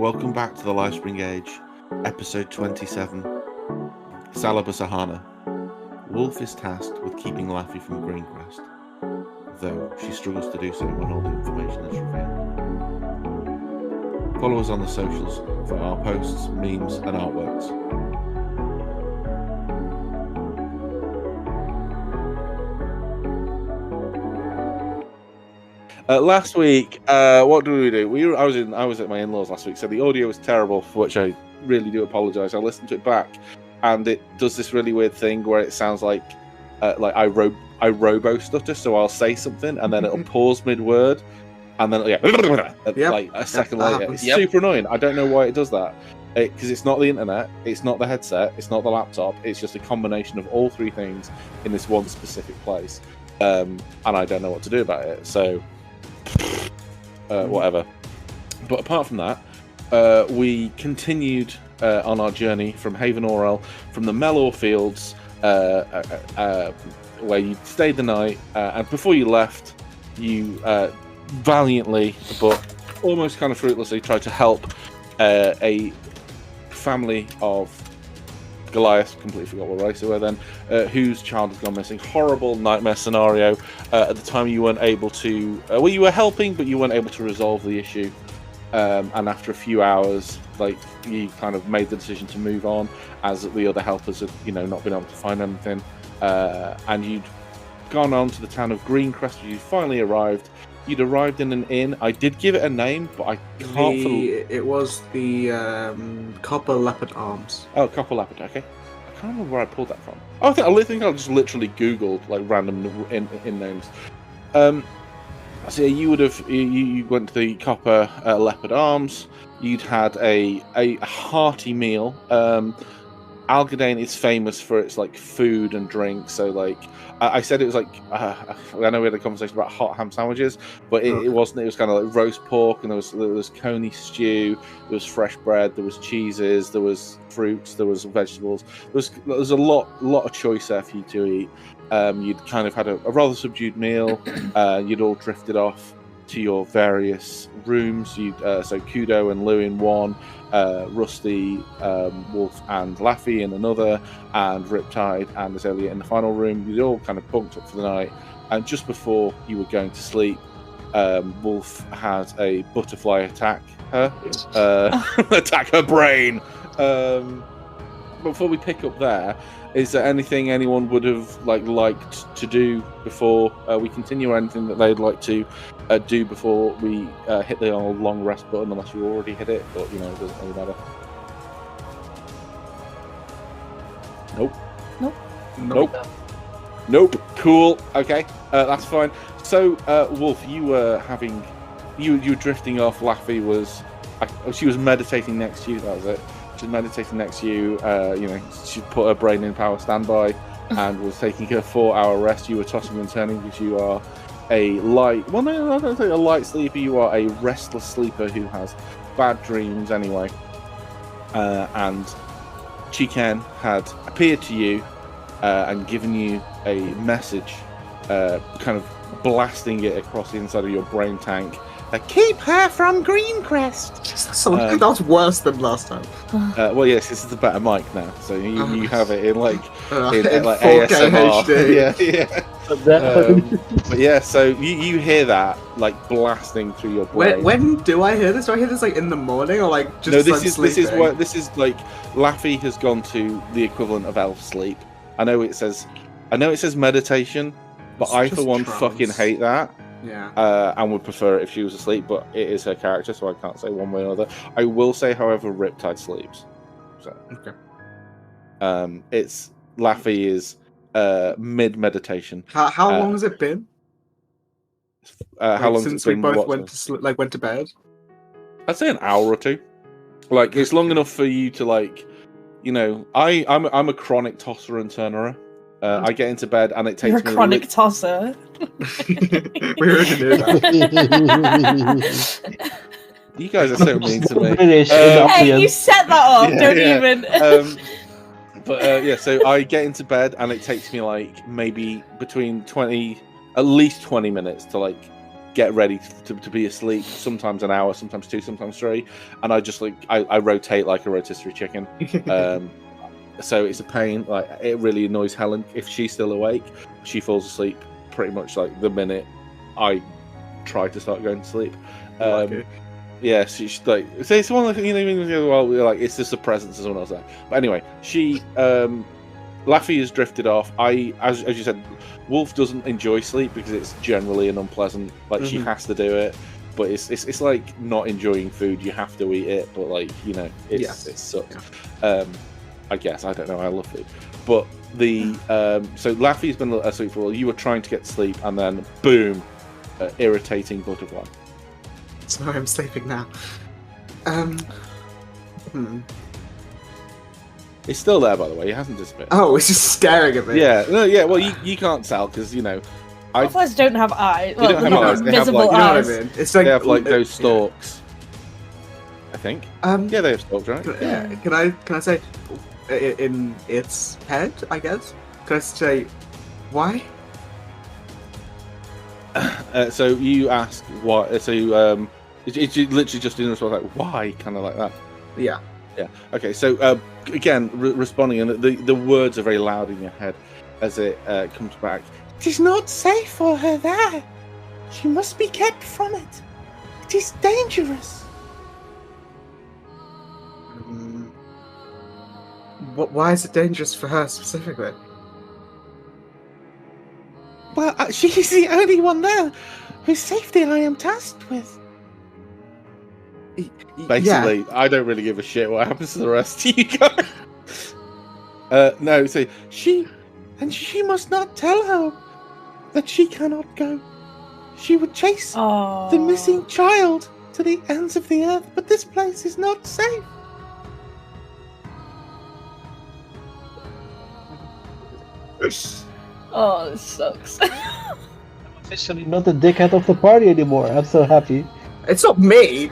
Welcome back to the Lifespring Age, episode 27, Salabhasana. Wolf is tasked with keeping Lafi from Greencrest, though she struggles to do so when all the information is revealed. Follow us on the socials for our posts, memes and artworks. Last week, what did we do? I was at my in-laws last week, so the audio was terrible, for which I really do apologise. I listened to it back, and it does this really weird thing where it sounds like I robo stutter. So I'll say something, and then it'll pause mid-word, and then like a second later. It's super annoying. I don't know why it does that. Because it's not the internet, it's not the headset, it's not the laptop. It's just a combination of all three things in this one specific place, and I don't know what to do about it. So. Whatever. But apart from that, we continued on our journey from Haven Orel, from the Melor Fields, where you stayed the night, and before you left, you valiantly, but almost kind of fruitlessly, tried to help a family of Goliath, completely forgot what race they were then, whose child has gone missing. Horrible nightmare scenario. At the time you weren't able to, you were helping, but you weren't able to resolve the issue. And after a few hours, you kind of made the decision to move on, as the other helpers had, not been able to find anything. And you'd gone on to the town of Greencrest, where you finally arrived. You'd arrived in an inn. I did give it a name, but I can't... It was the Copper Leopard Arms. Oh, Copper Leopard, okay. I can't remember where I pulled that from. I think I just literally Googled, random inn names. So you would have... You went to the Copper Leopard Arms. You'd had a hearty meal. Algadane is famous for its, food and drink, so, I said it was I know we had a conversation about hot ham sandwiches, but it wasn't. It was kind of like roast pork, and there was coney stew, there was fresh bread, there was cheeses, there was fruits, there was vegetables. There was a lot of choice there for you to eat. You'd kind of had a rather subdued meal. You'd all drifted off to your various rooms. So Kudo and Lou in one, Rusty, Wolf and Lafi in another, and Riptide and Azalea in the final room. You'd all kind of bunked up for the night, and just before you were going to sleep, Wolf had a butterfly attack her, attack her brain. Before we pick up there, is there anything anyone would have liked to do before we continue, or anything that they'd like to do before we hit the old long rest button, unless you already hit it, but it doesn't really matter. Nope. Cool. Okay, that's fine. So, Wolf, you were you were drifting off. Lafi she was meditating next to you. That was it. She was meditating next to you. She put her brain in power standby and was taking a 4-hour rest. You were tossing and turning because you are a light... Well, no, I don't think a light sleeper. You are a restless sleeper who has bad dreams anyway. And Chiken had appeared to you and given you a message, kind of blasting it across the inside of your brain tank. Keep her from Greencrest. That's worse than last time. Well, yes, this is a better mic now, so you have it in in 4K ASMR. HD. Yeah. But yeah, so you hear that blasting through your brain. When do I hear this? Do I hear this in the morning, or just? No, this is Lafi has gone to the equivalent of elf sleep. I know it says meditation, but I for one fucking hate that. Yeah. And would prefer it if she was asleep, but it is her character, so I can't say one way or another. I will say, however, Riptide sleeps. So. Okay. It's Lafi is mid meditation. How long has it been? How long since we both went to bed? I'd say an hour or two. It's long enough for you to I'm a chronic tosser and turnerer. I get into bed and it takes me... You're a chronic tosser. We already knew that. You guys are so mean to me. Hey, you set that up, even. So I get into bed and it takes me maybe between at least 20 minutes to get ready to be asleep. Sometimes an hour, sometimes 2, sometimes 3, and I just I rotate like a rotisserie chicken. So it's a pain. Like it really annoys Helen if she's still awake. She falls asleep pretty much like the minute I try to start going to sleep. Yeah, she's like, so it's one of the, well, like it's just a presence as someone else there. But anyway, she Lafi has drifted off. As you said, Wolf doesn't enjoy sleep because it's generally an unpleasant. Like she has to do it, but it's like not enjoying food. You have to eat it, but like it sucks. Yeah. I guess I don't know. I love food, but the so Lafi's been asleep for a while. You were trying to get sleep, and then boom, irritating butterfly. Sorry, I'm sleeping now. It's still there, by the way. It hasn't disappeared. Oh, it's just staring at me. Yeah, no, yeah. Well, you can't tell because Butterflies don't have eyes. Well, don't have eyes. They have, visible like, eyes. You know what I mean? It's like they have like those stalks. I think. Yeah, they have stalks, right? Yeah. Can I say in its head? I guess. Can I say why? So you ask what? So it's literally just in response like why, kind of like that. Yeah. Yeah. Okay. So again, responding, and the words are very loud in your head as it comes back. It is not safe for her there. She must be kept from it. It is dangerous. Why is it dangerous for her specifically? Well, she is the only one there whose safety I am tasked with. Basically, yeah. I don't really give a shit what happens to the rest of you guys. No, so she must not tell her that she cannot go. She would chase the missing child to the ends of the earth, but this place is not safe. Oh, this sucks. I'm officially not the dickhead of the party anymore. I'm so happy. It's not me.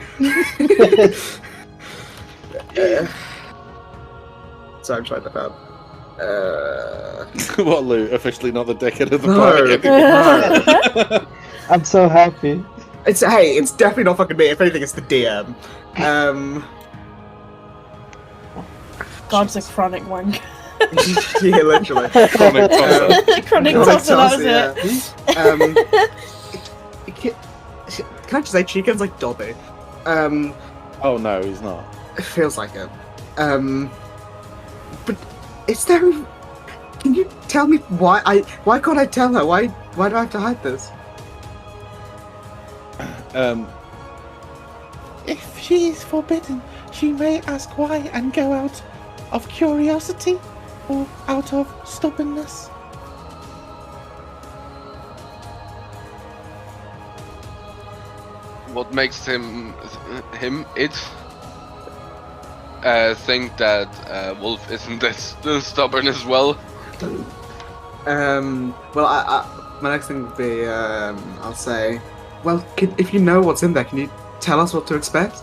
So I'm trying to find. what, Lou? Officially not the dickhead of the party. No. I'm so happy. It's definitely not fucking me. If anything, it's the DM. God's a chronic one. Yeah, literally. Chronic tosser. Chronic tosser, that was it. Can I just say Chiken's like Dobby? Oh no, he's not. It feels like it. But is there? Can you tell me why? Why can't I tell her? Why do I have to hide this? If she is forbidden, she may ask why and go out of curiosity or out of stubbornness. What makes him it think that Wolf isn't this stubborn as well? Well, my next thing would be, I'll say, well, if you know what's in there, can you tell us what to expect?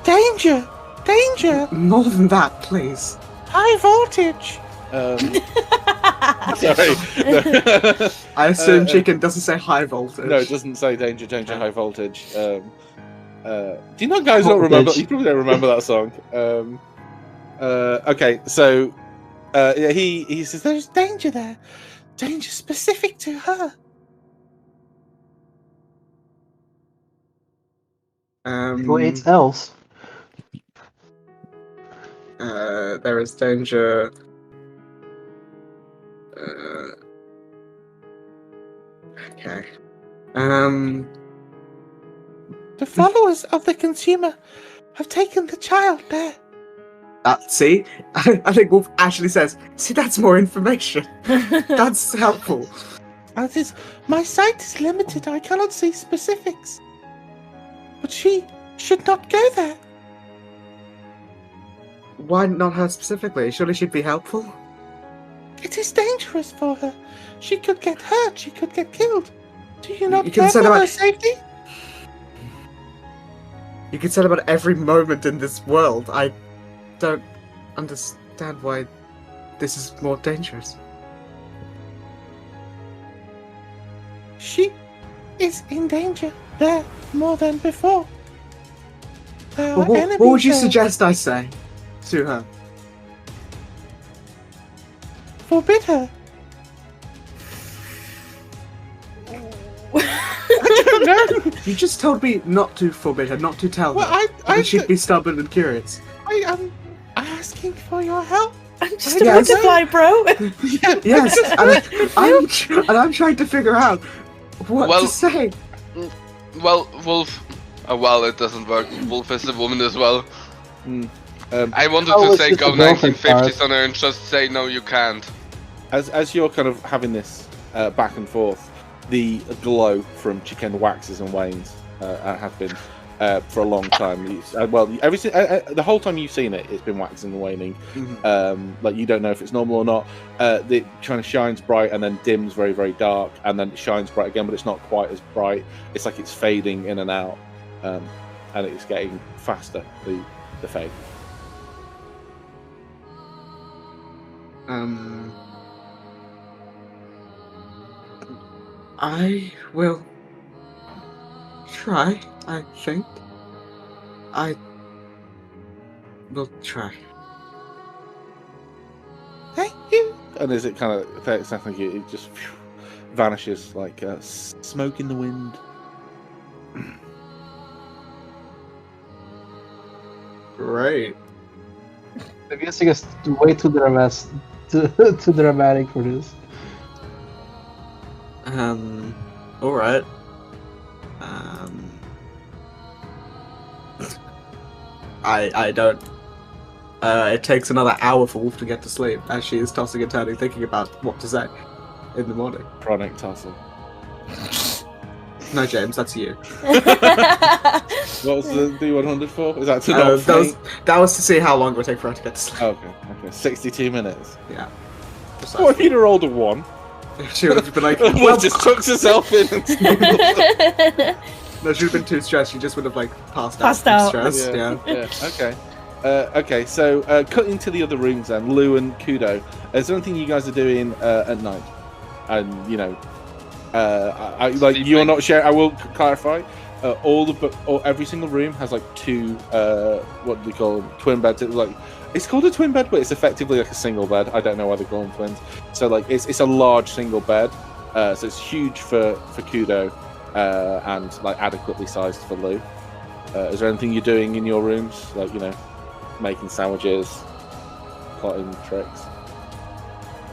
Danger! Danger! More than that, please. High voltage! Sorry. I assume Chicken doesn't say high voltage. No, it doesn't say danger, high voltage. Do you know guys don't remember? You probably don't remember that song. Okay, so he says there's danger there. Danger specific to her. Who eats else? There is danger. Okay. The followers of the consumer have taken the child there. See? I think Wolf actually says, see, that's more information. That's helpful. As is, my sight is limited. I cannot see specifics. But she should not go there. Why not her specifically? Surely she'd be helpful? It is dangerous for her. She could get hurt. She could get killed. Do you not You care can say for that her safety? You can say that about every moment in this world. I don't understand why this is more dangerous. She is in danger there more than before. Our What enemies would you are- suggest I say to her? Forbid her. I don't know. You just told me not to forbid her, not to tell Well, her. I She'd be stubborn and curious. I am asking for your help. I'm just a Yes. butterfly, bro. Yes, and I'm trying to figure out what Well- to say. Well, Wolf. Well, it doesn't work. Wolf is a woman as well. I wanted Oh, to it's say just go a girlfriend 1950s on her and just say no, you can't. As you're kind of having this back and forth, the glow from Chicken waxes and wanes has been for a long time. The whole time you've seen it, it's been waxing and waning. Like you don't know if it's normal or not. It kind of shines bright and then dims very, very dark, and then it shines bright again, but it's not quite as bright. It's like it's fading in and out, and it's getting faster. The fade. I will try, I think. I will try. Thank you. And as it kind of 30 seconds, it just vanishes like smoke in the wind. Great. The music is way too dramatic for this. Alright. I don't. It takes another hour for Wolf to get to sleep as she is tossing and turning, thinking about what to say in the morning. Chronic tussle. No, James, that's you. What was the D100 for? Is that to not faint? That was to see how long it would take for her to get to sleep. Okay. 62 minutes. Yeah. What if you'd have rolled a 1? She would have been like, Well, just tucks herself in. And no, she would have been too stressed. She just would have like passed Passed out. out. From stress. Yeah. Okay. Okay, so cutting to the other rooms then, Lou and Kudo. Is there anything you guys are doing at night? And you know, I like you're not sharing. I will clarify. Every single room has like two what do they call them? Twin beds. It's called a twin bed, but it's effectively like a single bed. I don't know why they call them twins. So like it's a large single bed. So it's huge for Kudo and like adequately sized for Lou. Is there anything you're doing in your rooms, like making sandwiches, plotting tricks?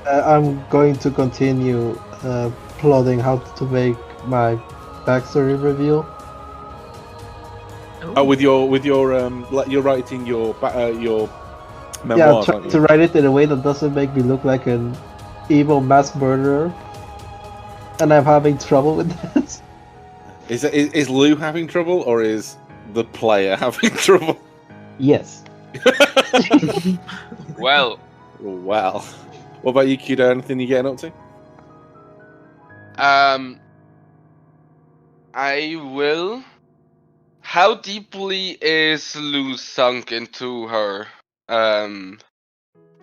I'm going to continue plotting how to make my backstory reveal. Oh, with your you're writing your memoirs, Yeah, aren't trying you? to write it in a way that doesn't make me look like an evil mass murderer. And I'm having trouble with this. Is Lou having trouble, or is the player having trouble? Yes. Well, Well, what about you, Kudo? Anything you getting up to? I will. How deeply is Lou sunk into her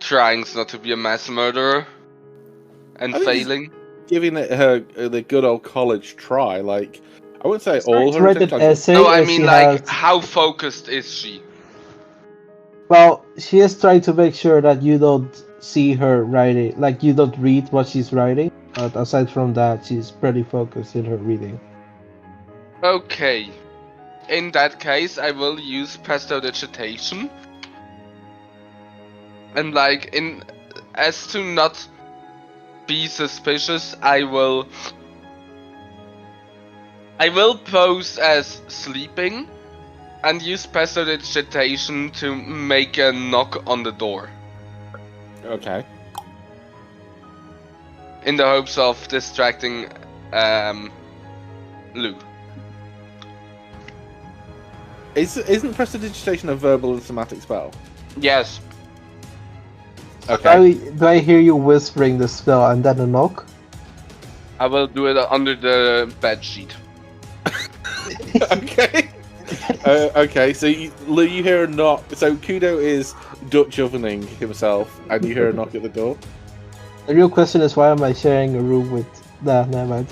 trying not to be a mass murderer and I think failing? Giving it her the good old college try, like I wouldn't say all To her write an attention, essay. No, I as mean she like has- how focused is she? Well, she is trying to make sure that you don't see her writing, like you don't read what she's writing. But aside from that, she's pretty focused in her reading. Okay. In that case, I will use prestidigitation. And like as to not be suspicious, I will pose as sleeping and use prestidigitation to make a knock on the door okay. in the hopes of distracting Lou. Isn't prestidigitation a verbal and somatic spell? Yes. Okay. Do I hear you whispering the spell and then a knock? I will do it under the bed sheet. Okay. Okay. So Lou, you hear a knock. So Kudo is Dutch ovening himself, and you hear a knock at the door. The real question is, why am I sharing a room with... Nah, never mind.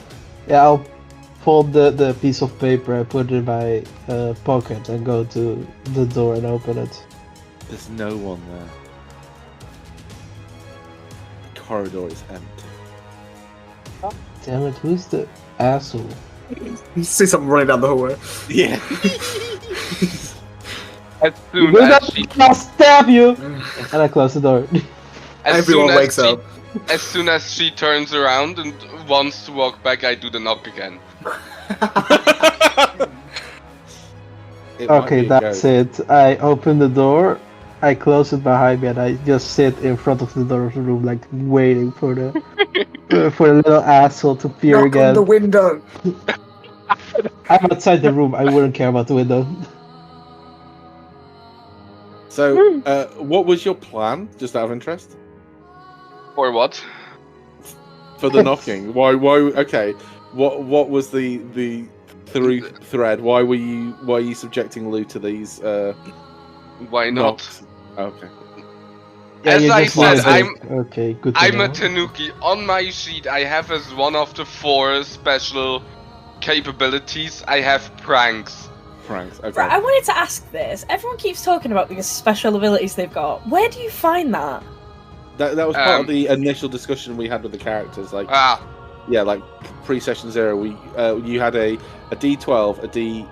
Yeah, fold the piece of paper, I put it in my pocket, and go to the door and open it. There's no one there. The corridor is empty. Damn it, who's the asshole? You see something running down the hallway. Yeah. As soon as she, I'll stab you! And I close the door. Everyone wakes up. As soon as she turns around and wants to walk back, I do the knock again. Okay, that's it. I open the door, I close it behind me, and I just sit in front of the door of the room, like waiting for the for the little asshole to appear Knock again. on the window. I'm outside the room. I wouldn't care about the window. So, what was your plan? Just out of interest. Or what? For the knocking. Why? Okay. What was the through thread? Why were you subjecting Lou to these? Why not? Knocks? Okay. Yeah, As you I just said, wanted to- okay, good. To I'm know. a Tanuki. On my sheet, I have as one of the 4 special capabilities, I have pranks. Pranks. Okay. Right, I wanted to ask this. Everyone keeps talking about these special abilities they've got. Where do you find that? That was part of the initial discussion we had with the characters. Like, yeah, like pre-session 0, you had a D12, a D.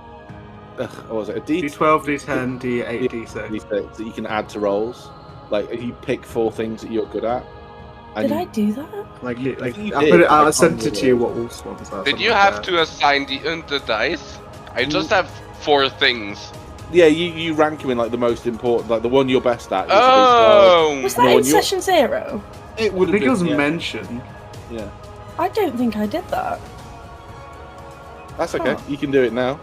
What was it? A D12, D10, D8, D6. D6 that you can add to rolls. Like, if you pick 4 things that you're good at. Did I do that? Like you I did, put it. I I sent can't it to you. What Wolf's ones are? Did you have to assign the dice? I just have 4 things. Yeah, you rank him in like the most important, like the one you're best at. Oh! Was that in session 0? It would I have think it was been, mentioned. Yeah, I don't think I did that. that's okay. Huh. You can do it now,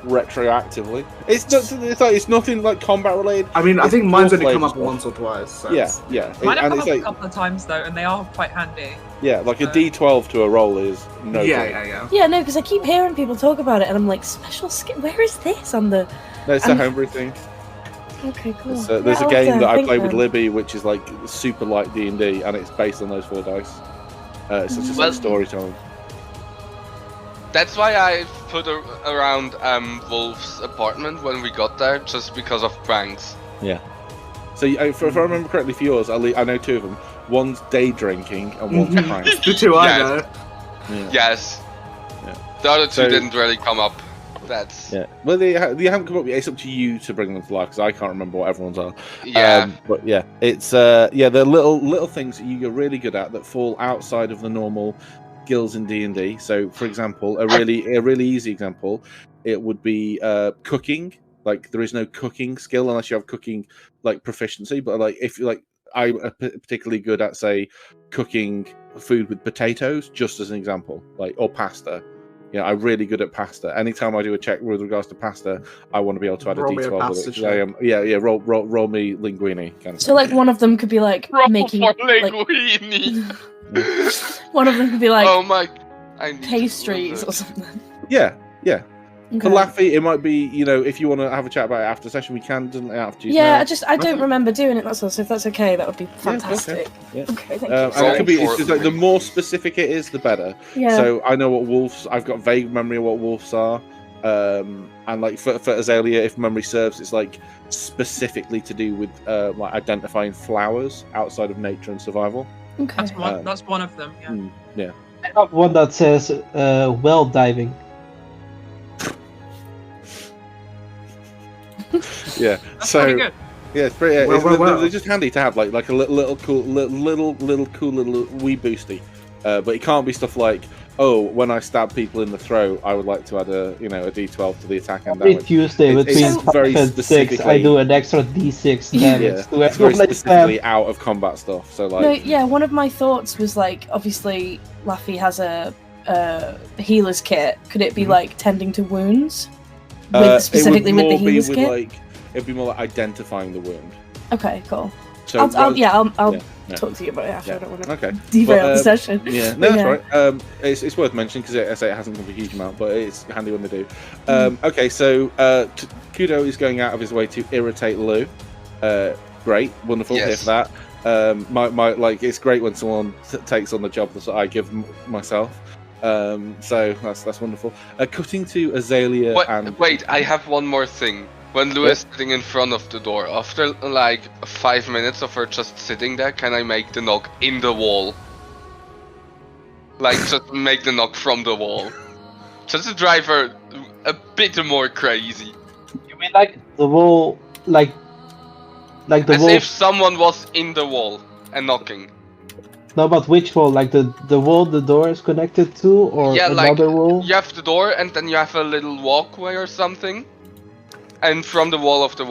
retroactively. It's nothing like combat related. I mean, I It's think mine's your only come flavor up stuff. once or twice. So Yeah, it's- yeah. Mine have And come it's up a like, couple of times though, and they are quite handy. yeah, like a D12 to a roll is no. good. Yeah. Yeah, no, because I keep hearing people talk about it, and I'm like, special skill? Where is this on the... No, it's a homebrew thing. Okay, cool. There's Yeah, a I'll game have to that I think play with then. Libby, which is like super light D&D, and it's based on those 4 dice. It's just Well- like storytelling. That's why I put around Wolf's apartment when we got there, just because of pranks. So if I remember correctly for yours, I know 2 of them. One's day drinking and one's prank. The 2 I Yes. know. Yeah. Yes. Yeah. The other 2 So- didn't really come up. That's... Yeah. Well, they haven't come up yet. It's up to you to bring them to life because I can't remember what everyone's are. Yeah. But yeah, it's they're little things that you're really good at that fall outside of the normal skills in D&D. So, for example, a really easy example, it would be cooking. Like there is no cooking skill unless you have cooking like proficiency. But like if you like, I'm particularly good at say cooking food with potatoes, just as an example, like or pasta. Yeah, I'm really good at pasta. Anytime I do a check with regards to pasta, I want to be able to add Roll a me a D12 with pasta it. 'Cause I am, roll me linguine. Kind of So, like, one of them could be, like, making... Like, linguine. one of them could be, like, Oh my... I need to pastries do or this. something. yeah. Okay. For Lafi, it might be, if you want to have a chat about it after session, we can. Doesn't have to. Yeah, I don't remember doing it, that's all. So if that's okay, that would be okay. fantastic. Yeah. Okay, thank And you. it could be. Roll It's just like the more specific it is, the better. Yeah. So I know what wolves. I've got vague memory of what wolves are. And like for Azalea, if memory serves, it's like specifically to do with like identifying flowers outside of nature and survival. Okay. That's one of them. Yeah. Yeah. I have one that says well diving. Yeah. That's So pretty good. yeah, it's pretty. Well. They're just handy to have, like a little cool wee boosty. But it can't be stuff like, oh, when I stab people in the throat, I would like to add a D12 to the attack and Every damage. Tuesday It's between very 5 and 6, I specifically- do an extra D6 damage Yeah, to it's very everyone I stab. specifically out of combat stuff. So like, No, yeah, one of my thoughts was, like, obviously, Lafi has a healer's kit. Could it be, like, tending to wounds? Specifically with the healer's kit? It'd be more like identifying the wound. Okay, cool. So I'll yeah. talk to you about it after. Yeah. I don't want to Okay. derail But, the session. Yeah, no, that's right. It's worth mentioning because I say it hasn't come a huge amount, but it's handy when they do. Okay, so Kudo is going out of his way to irritate Lou. Great, wonderful, here Yes. for that. My it's great when someone takes on the job that I give myself. So that's wonderful. Cutting to Azalea and wait, I have one more thing. When Lou is sitting in front of the door, after like 5 minutes of her just sitting there, can I make the knock in the wall? Like, just make the knock from the wall. Just to drive her a bit more crazy. You mean like the wall, like the As wall? if someone was in the wall and knocking. No, but which wall? Like the wall the door is connected to, or Yeah, another like, wall? you have the door and then you have a little walkway or something. And from the wall of the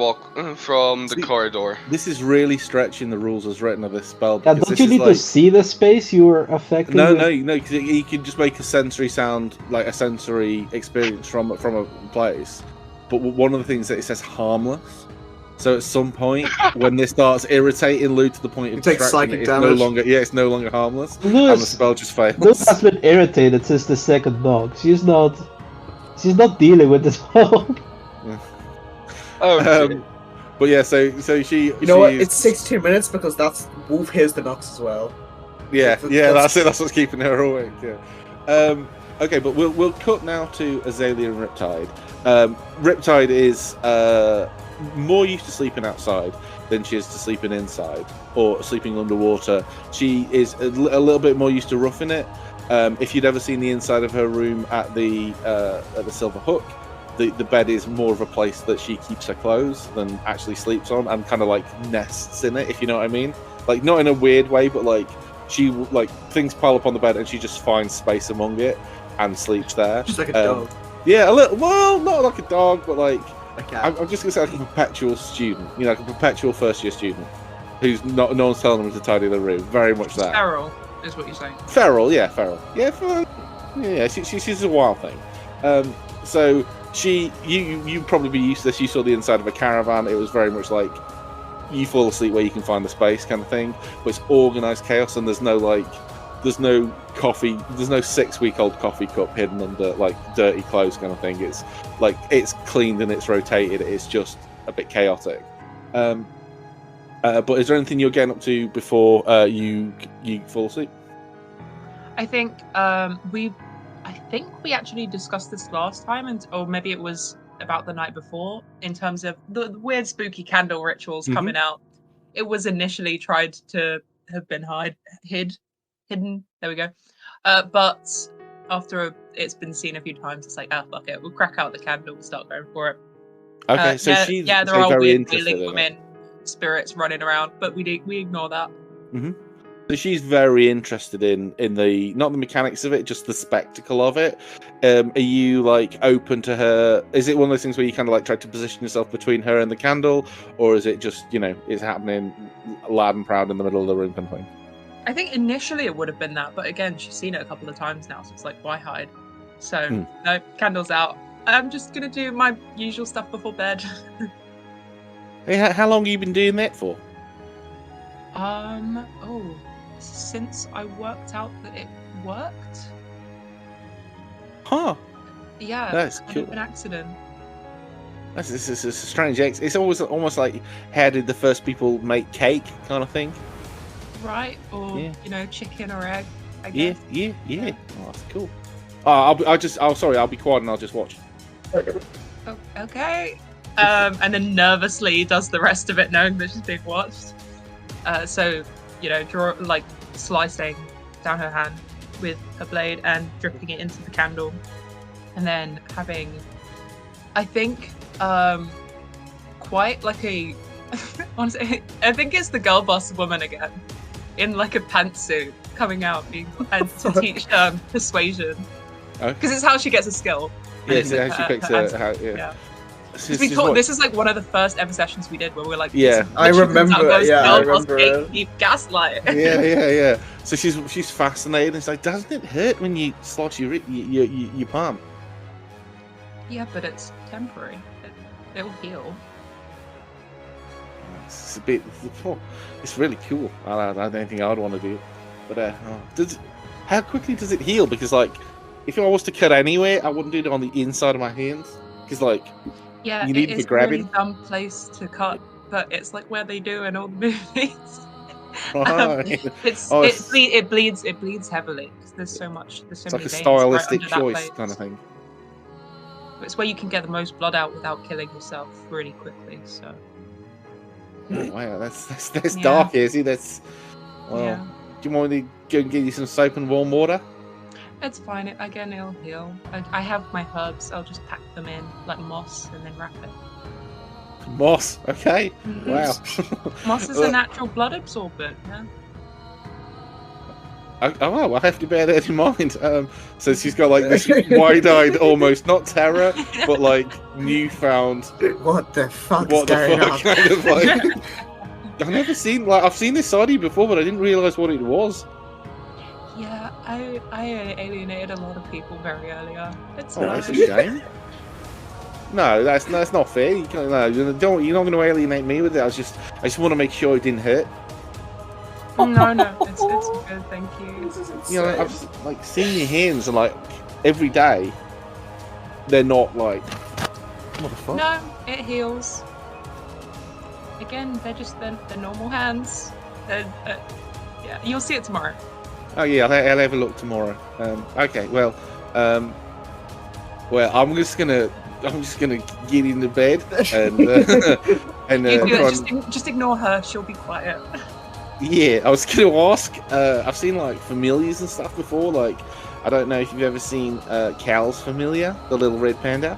from the corridor. This is really stretching the rules as written of this spell. Yeah, don't you need to see the space you were affecting? No, because you can just make a sensory sound, like a sensory experience from a place. But one of the things that it says harmless. So at some point, when this starts irritating Lou to the point of distraction, it's no longer harmless, and the spell just fails. Lou has been irritated since the second dog. She's not dealing with this dog. But yeah, so she. You know what? It's 62 minutes because that's Wolf hears the knocks as well. Yeah, that's it. That's what's keeping her awake. Yeah. Okay, but we'll cut now to Azalea and Riptide. Riptide is more used to sleeping outside than she is to sleeping inside or sleeping underwater. She is a little bit more used to roughing it. If you'd ever seen the inside of her room at the Silver Hook, the bed is more of a place that she keeps her clothes than actually sleeps on, and kind of like nests in it, if you know what I mean. Like, not in a weird way, but like she like things pile up on the bed and she just finds space among it and sleeps there. Just like a dog. Yeah, a little. Well, not like a dog, but like I'm just gonna say like a perpetual student. You know, like a perpetual first year student who's no one's telling them to tidy the room. Very much that. Feral is what you're saying. Feral. Yeah. She's a wild thing. So you probably be used to this. You saw the inside of a caravan. It was very much like you fall asleep where you can find the space kind of thing. But it's organized chaos, and there's no coffee. There's no 6-week-old coffee cup hidden under like dirty clothes kind of thing. It's like it's cleaned and it's rotated. It's just a bit chaotic. But is there anything you're getting up to before you fall asleep? I think we actually discussed this last time, or maybe it was about the night before, in terms of the weird spooky candle rituals coming out. It was initially tried to have been hidden. There we go. But after it's been seen a few times, it's like, fuck it, we'll crack out the candle and start going for it. Okay, so she's there are very weird interested feeling in women spirits running around, but we ignore that. Mm-hmm. So she's very interested in the not the mechanics of it, just the spectacle of it. Are you like open to her? Is it one of those things where you kind of like try to position yourself between her and the candle, or is it just it's happening loud and proud in the middle of the room kind of thing? I think initially it would have been that, but again, she's seen it a couple of times now, so it's like, why hide? So no, candles out. I'm just gonna do my usual stuff before bed. Hey, how long have you been doing that for? Since I worked out that it worked. Huh. Yeah, that's cool. An accident. This is a strange. It's almost like how did the first people make cake kind of thing. Right, or chicken or egg. I guess. Yeah. Oh, that's cool. I'll be quiet and I'll just watch. Oh, okay. And then nervously does the rest of it, knowing that she's being watched. Draw slicing down her hand with a blade and dripping it into the candle, and then having, I think, quite like a. Honestly, I think it's the girl boss woman again, in like a pantsuit, coming out and to teach persuasion, because it's how she gets a skill. Yeah, it's how she picks it. Yeah. This is like one of the first ever sessions we did where we're like, I remember. I remember it. Gaslight. Yeah. So she's fascinated. It's like, doesn't it hurt when you slash your palm? Yeah, but it's temporary. It will heal. It's a bit. It's really cool. I don't think I would want to do it. But how quickly does it heal? Because like, if I was to cut anyway, I wouldn't do it on the inside of my hands. Because like, you need to grab it. It's a really dumb place to cut, but it's like where they do in all the movies. Right. It bleeds heavily. there's so much. There's so It's many like a veins stylistic right under that choice blade. kind of thing. It's where you can get the most blood out without killing yourself really quickly. So. Oh, wow, that's Yeah. dark, Izzy. That's well. Yeah. Do you want me to go and get you some soap and warm water? It's fine. Again, it'll heal. I have my herbs. I'll just pack them in like moss and then wrap it. Moss. Okay. Mhm. Wow. Moss is a natural blood absorbent. Yeah. Oh well, I have to bear that in mind. So she's got like this wide-eyed, almost not terror, but like newfound. What the fuck What is the going fuck? on? Kind of like. I've seen this side of you before, but I didn't realise what it was. Yeah, I alienated a lot of people very early on. It's Oh, fine. that's a shame. No, that's not fair. You can't, no, you're not going to alienate me with it. I just want to make sure it didn't hurt. No, it's good. Thank you. You know, I've just, like seen your hands, and like every day, they're not like. What the fuck? No, it heals. Again, they're just the normal hands. Yeah, you'll see it tomorrow. Oh yeah, I'll have a look tomorrow. Okay, well, I'm just gonna get into bed and just ignore her. She'll be quiet. Yeah, I was gonna ask. I've seen like familiars and stuff before. Like, I don't know if you've ever seen Cal's familiar, the little red panda.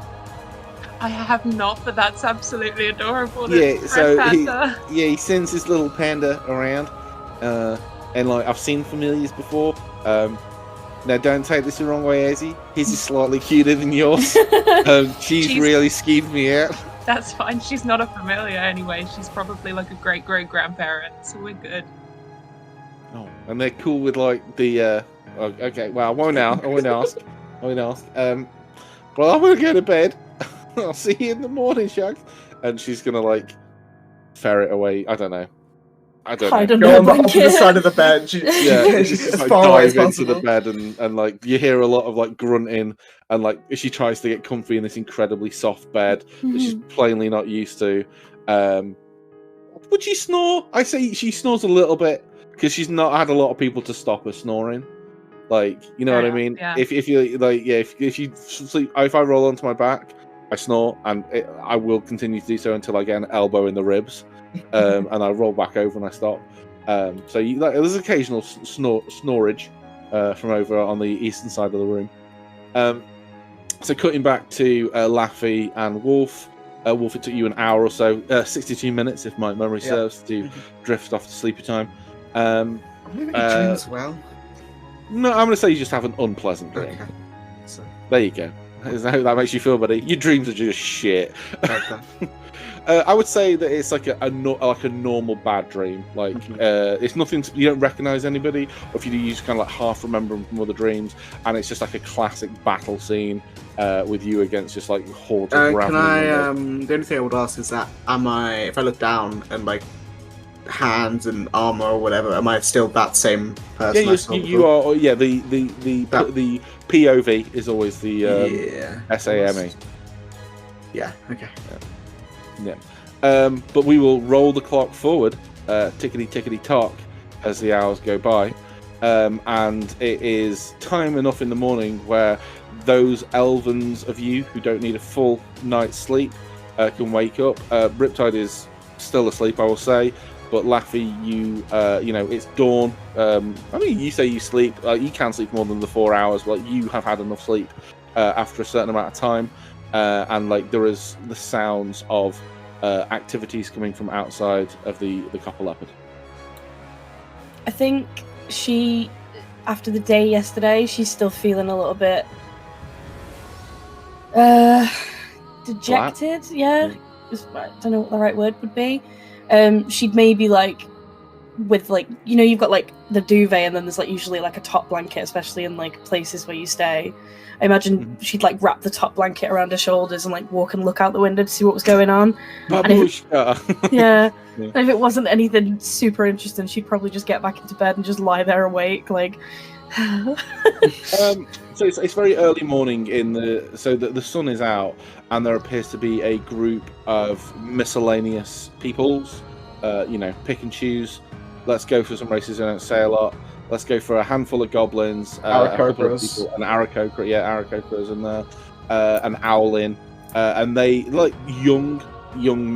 I have not, but that's absolutely adorable. Yeah, It's so Red Panda. he sends his little panda around, and like I've seen familiars before. Now don't take this the wrong way, Azzy. His is slightly cuter than yours. She's really skeeved me out. That's fine. She's not a familiar anyway. She's probably like a great grandparent, so we're good. Oh, and they're cool with like the. Okay, well I won't ask. Well, I'm gonna go to bed. I'll see you in the morning, Shug. And she's gonna like ferret away. I don't know. Go on the opposite side of the bed. She's as like far away as dive into the possible. bed and like you hear a lot of like grunting and like she tries to get comfy in this incredibly soft bed that she's plainly not used to. Would she snore? I say she snores a little bit because she's not had a lot of people to stop her snoring. Like, you know what I mean? Yeah. If you like, yeah, if you sleep, if I roll onto my back, I snore, and I will continue to do so until I get an elbow in the ribs, and I roll back over and I stop. So there's occasional snorage from over on the eastern side of the room. So cutting back to Lafi and Wolf. Wolf, it took you an hour or so, 62 minutes if my memory serves, to drift off to sleepy time. Maybe dreams well. No, I'm going to say you just have an unpleasant dream. Okay. So, There you go. Is that how that makes you feel, buddy? Your dreams are just shit. okay. I would say that it's like a normal bad dream. Like it's nothing. You don't recognize anybody, or if you just kind of like half remember them from other dreams, and it's just like a classic battle scene with you against just like hordes of Can ravening I? undead. The only thing I would ask is that if I look down and like hands and armor or whatever, am I still that same person? Yeah, you are. Yeah, the POV is always the SAME. Yeah. Okay. Yeah. But we will roll the clock forward, tickety tock, as the hours go by, and it is time enough in the morning where those elvens of you who don't need a full night's sleep can wake up. Riptide is still asleep, I will say, but Lafi, you know, it's dawn. I mean, you say you sleep, you can sleep more than the 4 hours, but you have had enough sleep after a certain amount of time. And like there is the sounds of activities coming from outside of the copper leopard. I think she, after the day yesterday, she's still feeling a little bit dejected. Yeah, I don't know what the right word would be. She'd maybe like with like, you know, you've got like the duvet and then there's like usually like a top blanket, especially in like places where you stay. I imagine she'd like wrap the top blanket around her shoulders and like walk and look out the window to see what was going on. And if and if it wasn't anything super interesting, she'd probably just get back into bed and just lie there awake, like. So it's very early morning so the sun is out, and there appears to be a group of miscellaneous peoples. You know, pick and choose. Let's go for some races. I don't say a lot. Let's go for a handful of goblins, a couple of Aarakocras. people, an Aarakocra, Aarakocras, and an Owlin, and they like young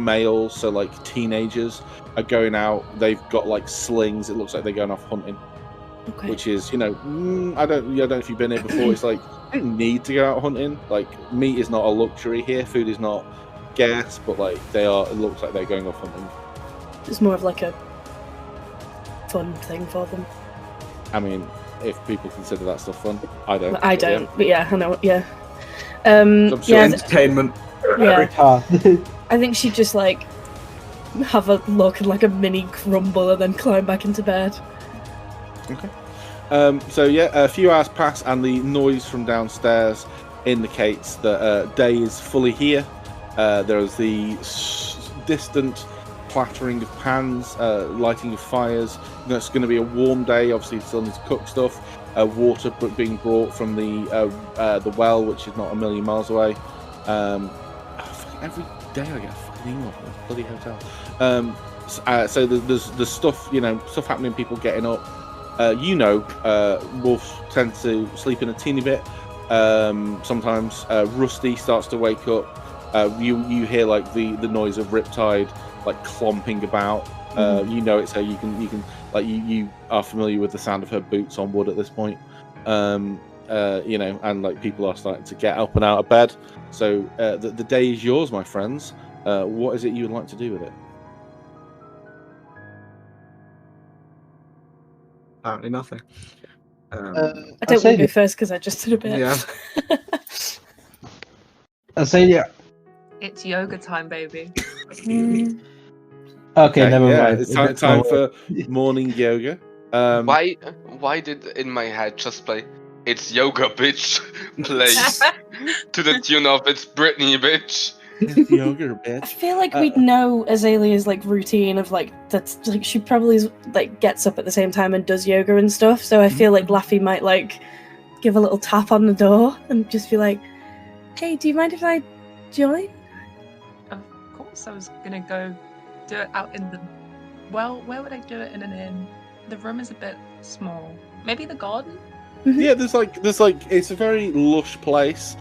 males, so like teenagers, are going out. They've got like slings. It looks like they're going off hunting, which is, I don't know if you've been here before. It's like you don't need to go out hunting. Like meat is not a luxury here. Food is not gas, but like they are. It looks like they're going off hunting. It's more of like a fun thing for them. I mean, if people consider that stuff fun, I don't. I don't, but yeah, I know. Yeah. I'm sure entertainment. Yeah. I think she'd just like have a look and like a mini crumble and then climb back into bed. Okay. So yeah, a few hours pass and the noise from downstairs indicates that day is fully here. There is the distant clattering of pans, lighting of fires. It's going to be a warm day. Obviously, still need to cook stuff. Water being brought from the well, which is not a million miles away. Every day I get a fucking email from this bloody hotel. So there's stuff, stuff happening. People getting up. Wolves tend to sleep in a teeny bit. Sometimes Rusty starts to wake up. You hear like the noise of Riptide like clomping about. It's her. You can like you are familiar with the sound of her boots on wood at this point. And like people are starting to get up and out of bed. So the day is yours, my friends. What is it you would like to do with it? Apparently nothing. I don't want to go first because I just did a bit. Yeah. Azalea. It's yoga time, baby. Okay, never mind. It's time for morning yoga. Why did in my head just play "It's yoga, bitch" play to the tune of "It's Britney, bitch"? It's yoga, bitch. I feel like we'd know Azalea's like routine of like that's like she probably like gets up at the same time and does yoga and stuff. So I feel like Lafi might like give a little tap on the door and just be like, "Hey, do you mind if I join?" Of course, I was gonna go do it out in the. Well, where would I do it in an inn? The room is a bit small. Maybe the garden. Yeah, there's like it's a very lush place.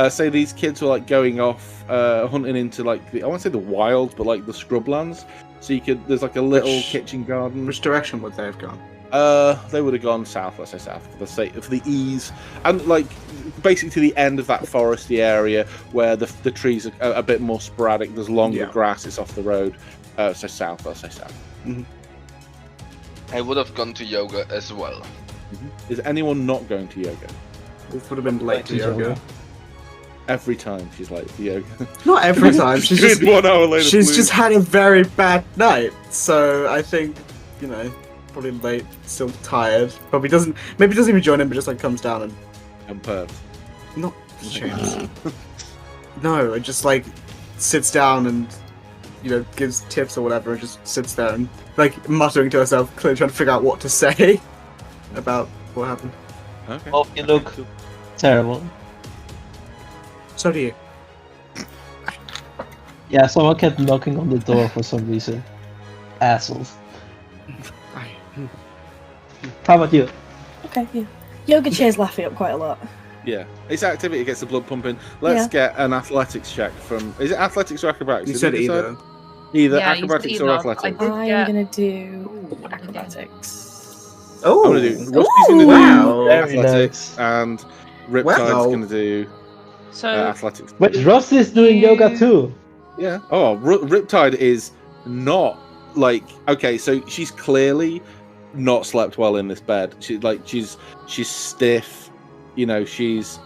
Say these kids were like going off hunting into like I won't say the wild, but like the scrublands. So there's like a little kitchen garden. Which direction would they have gone? They would have gone south. Let's say south for the ease, and like basically to the end of that foresty area where the trees are a bit more sporadic. There's longer grass. It's off the road. So south. Let's say south. Mm-hmm. I would have gone to yoga as well. Mm-hmm. Is anyone not going to yoga? Wolf would have been late to yoga. Every time she's late for yoga. Not every time. She's just 1 hour later. She's just had a very bad night. So I think, probably late, still tired. Probably doesn't even join in, but just like comes down and pervs. Not a chance. No, it just like sits down and gives tips or whatever, and just sits there and like muttering to herself, clearly trying to figure out what to say about what happened. Okay. Oh, you look terrible. So do you. Yeah, someone kept knocking on the door for some reason. Assholes. How about you? Okay, yeah. Yoga cheers Lafi up quite a lot. Yeah, it's activity gets the blood pumping. Let's get an athletics check from. Is it athletics or acrobatics? You said either. Either Yeah, acrobatics or athletics. I'm gonna do acrobatics. Oh, I'm gonna do. Rusty's gonna do athletics, and Riptide's gonna do athletics. But Rusty's doing yoga too. Yeah. Oh, Riptide is not like okay. So she's clearly not slept well in this bed. She's stiff. She's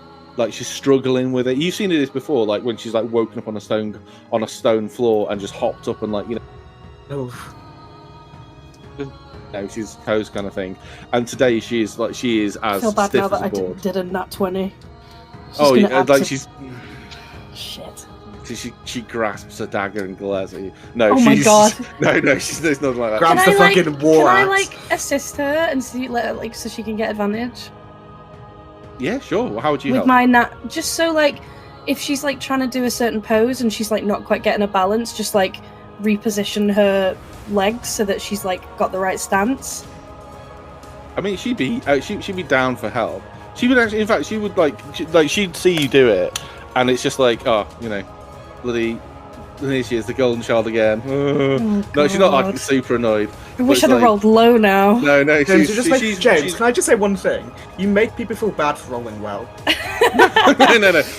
struggling with it. You've seen this before, like when she's like woken up on a stone floor and just hopped up and she's toes kind of thing. And today she is as stiff I feel bad now as that a I board. did a nat 20. She's shit. She grasps a dagger and glares at you. No, my god. No, she's nothing like that. Grabs the fucking war axe. Can I like assist her and see so she can get advantage? Yeah, sure. How would you with help? my nat? Just so like, if she's like trying to do a certain pose and she's like not quite getting a balance, just like reposition her legs so that she's like got the right stance. I mean, she'd be down for help. She would actually, in fact, she would she'd see you do it, and it's just like, oh, you know, bloody, here she is, the golden child again. No, she's not like super annoyed. I wish I'd have rolled low now. No, James, James, can I just say one thing? You make people feel bad for rolling well. no.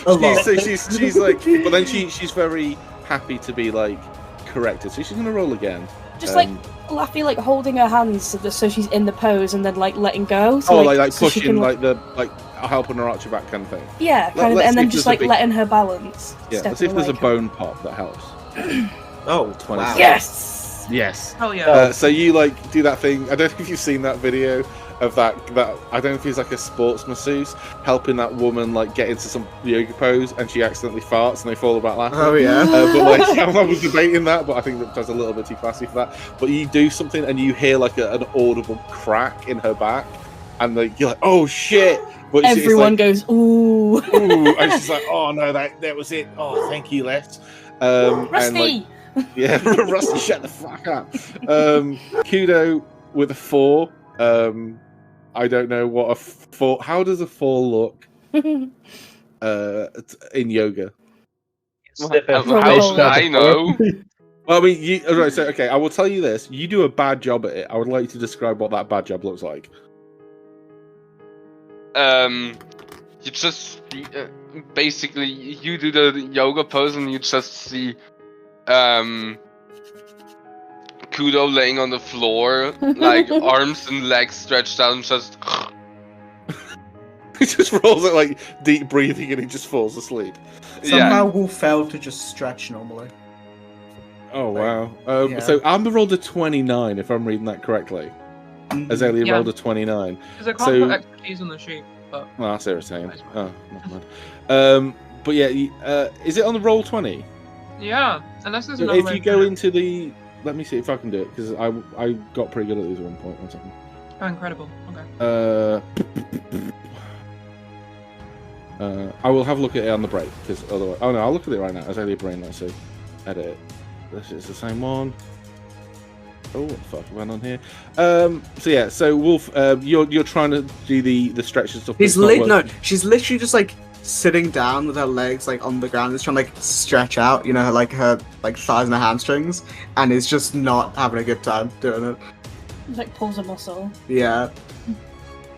A lot. She's like, but then she's very happy to be like corrected, so she's gonna roll again. Just like Lafi, like holding her hands so she's in the pose and then like letting go. So, like so pushing, can, like helping her arch her back kind of thing. Yeah, kind of, and then just like letting her balance. Yeah, let's see if there's a bone pop that helps. Oh, 26. wow. Yes. Hell yeah. So you like do that thing. I don't know if you've seen that video of that. I don't know if he's like a sports masseuse helping that woman like get into some yoga pose, and she accidentally farts and they fall about laughing. Oh yeah. But like I was debating that, but I think that's a little bit too classy for that. But you do something and you hear like an audible crack in her back, and you're like, oh shit. But everyone goes ooh, and she's like, oh no, that was it. Oh, thank you, Left. Rusty. Yeah, Rusty, shut the fuck up. Kudo with a 4. I don't know what a 4. How does a 4 look in yoga? How should I know? Well, I mean, right, so okay, I will tell you this. You do a bad job at it. I would like you to describe what that bad job looks like. You just basically you do the yoga pose and you just see Kudo laying on the floor, like arms and legs stretched out, and just He just rolls it like deep breathing and he just falls asleep. Somehow we'll fail to just stretch normally. Oh wow. Yeah. So Amber rolled a 29 if I'm reading that correctly. Azalea Yeah. rolled a 29. Because I can't So- put expertise on the sheet, but Well, that's irritating. Oh, never mind. But yeah, is it on the roll 20? yeah, unless there's So another if way you to go do it. into the, let me see if I can do it because I got pretty good at these at one point. 1 second. Oh, incredible. Okay. I will have a look at it on the break because otherwise, oh no, I'll look at it right now. Azalea Brain, let's see. Edit it. This is the same one. Oh, what the fuck went on here? So yeah, so Wolf, you're trying to do the stretch and stuff. but it's not working. She's literally just like sitting down with her legs like on the ground, just trying to like stretch out, you know, her like thighs and her hamstrings, and is just not having a good time doing it. Like pulls a muscle. Yeah.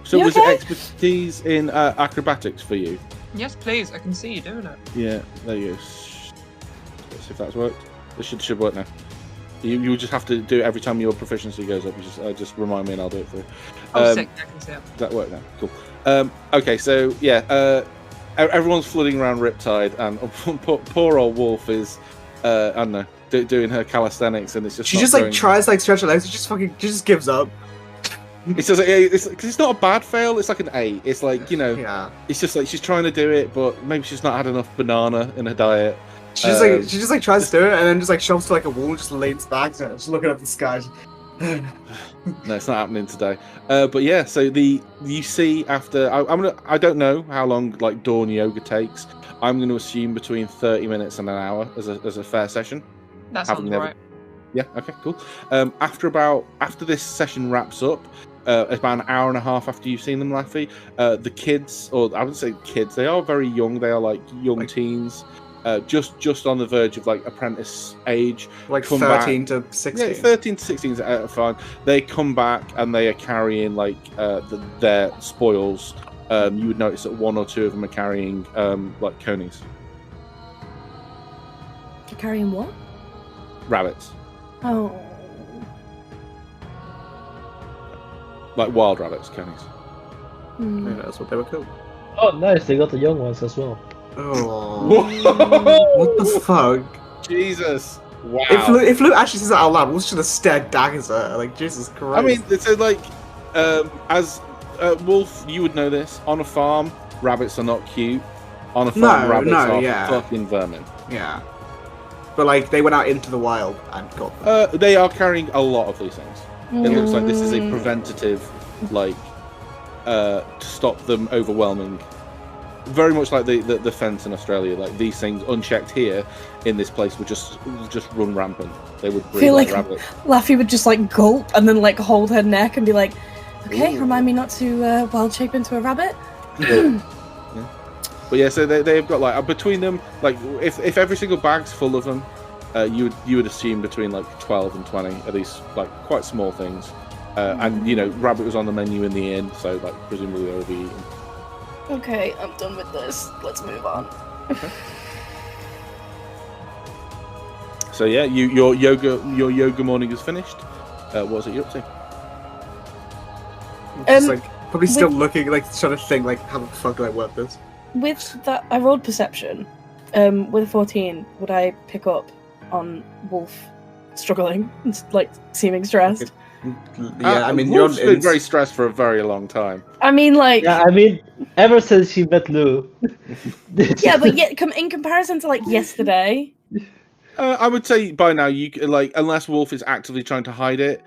So You was okay? it expertise in acrobatics for you? Yes, please. I can see you doing it. Yeah, there you go. Let's see if that's worked. This should work now. You just have to do it every time your proficiency goes up. You just remind me and I'll do it for you. Oh, sick. I can see it. Does that work now? Cool. Okay, so yeah, everyone's flooding around Riptide, and poor old Wolf is, I don't know, doing her calisthenics, and it's just She not just like going- tries to like stretch her legs, she just gives up. It's just because it's not a bad fail. It's like an 8. It's like, you know, Yeah. it's just like she's trying to do it, but maybe she's not had enough banana in her diet. She just like tries to do it and then just like shoves to like a wall and just leans back, just looking up at the sky. No, it's not happening today. But yeah, so you see after I don't know how long like dawn yoga takes. I'm going to assume between 30 minutes and an hour as a fair session. That Having sounds never- right. Yeah. Okay. Cool. After this session wraps up, about an hour and a half after you've seen them, Lafi, the kids, or I wouldn't say kids, they are very young. They are like young teens, just on the verge of like apprentice age. Like Come 13 to 16. Yeah, 13 to 16 is fine. They come back and they are carrying like their spoils. You would notice that 1 or 2 of them are carrying like conies, You're carrying what? rabbits, Oh. like wild rabbits, conies. Hmm. Yeah, that's what they were called. Oh, nice. They got the young ones as well. Oh. What the fuck? Jesus! Wow. If Luke actually says that out loud, we'll just have stared daggers at her. Like, Jesus Christ. I mean, so like, as Wolf, you would know this. On a farm, rabbits are not cute. On a farm, rabbits are fucking vermin. Yeah. But, like, they went out into the wild and got them. They are carrying a lot of these things. It looks like this is a Mm. preventative, like, to stop them overwhelming. Very much like the fence in Australia. Like, these things unchecked here in this place would just run rampant. They would breed Feel like like- rabbits. Laffy would just like gulp and then like hold her neck and be like, Okay, Ooh. remind me not to wild shape into a rabbit. But yeah, so they've got like between them, like if every single bag's full of them, you would assume between like 12 and 20 of these like quite small things. And you know, rabbit was on the menu in the inn, so like presumably they will be eaten. Okay, I'm done with this. Let's move on. Okay. So yeah, your yoga morning is finished. What was it you're up to? Just like probably still looking, like trying to think, like how the fuck do I work this? With that, I rolled perception. With a 14, would I pick up on Wolf struggling, like seeming stressed? Yeah, I mean, Wolf's been very stressed for a very long time. I mean, like, Yeah, I mean, ever since she met Lou. yeah, but yet, in comparison to like yesterday, I would say by now you like, unless Wolf is actively trying to hide it.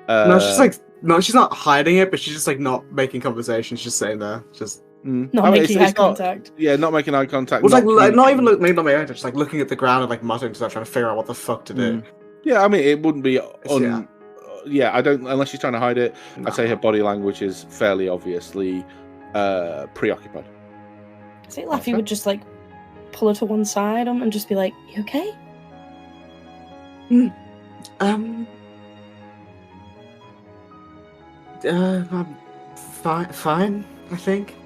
No, she's like, no, she's not hiding it, but she's just like not making conversation. She's just sitting there, just not making eye contact. Yeah, not making eye contact. Well, not even maybe not making eye contact, just like looking at the ground and like muttering to her, trying to figure out what the fuck to do. Yeah, I mean, it wouldn't be Yeah. I don't, unless she's trying to hide it. No. I'd say her body language is fairly obviously preoccupied. I think Lafi would just like pull her to one side and just be like, "You okay?" I'm fine, I think.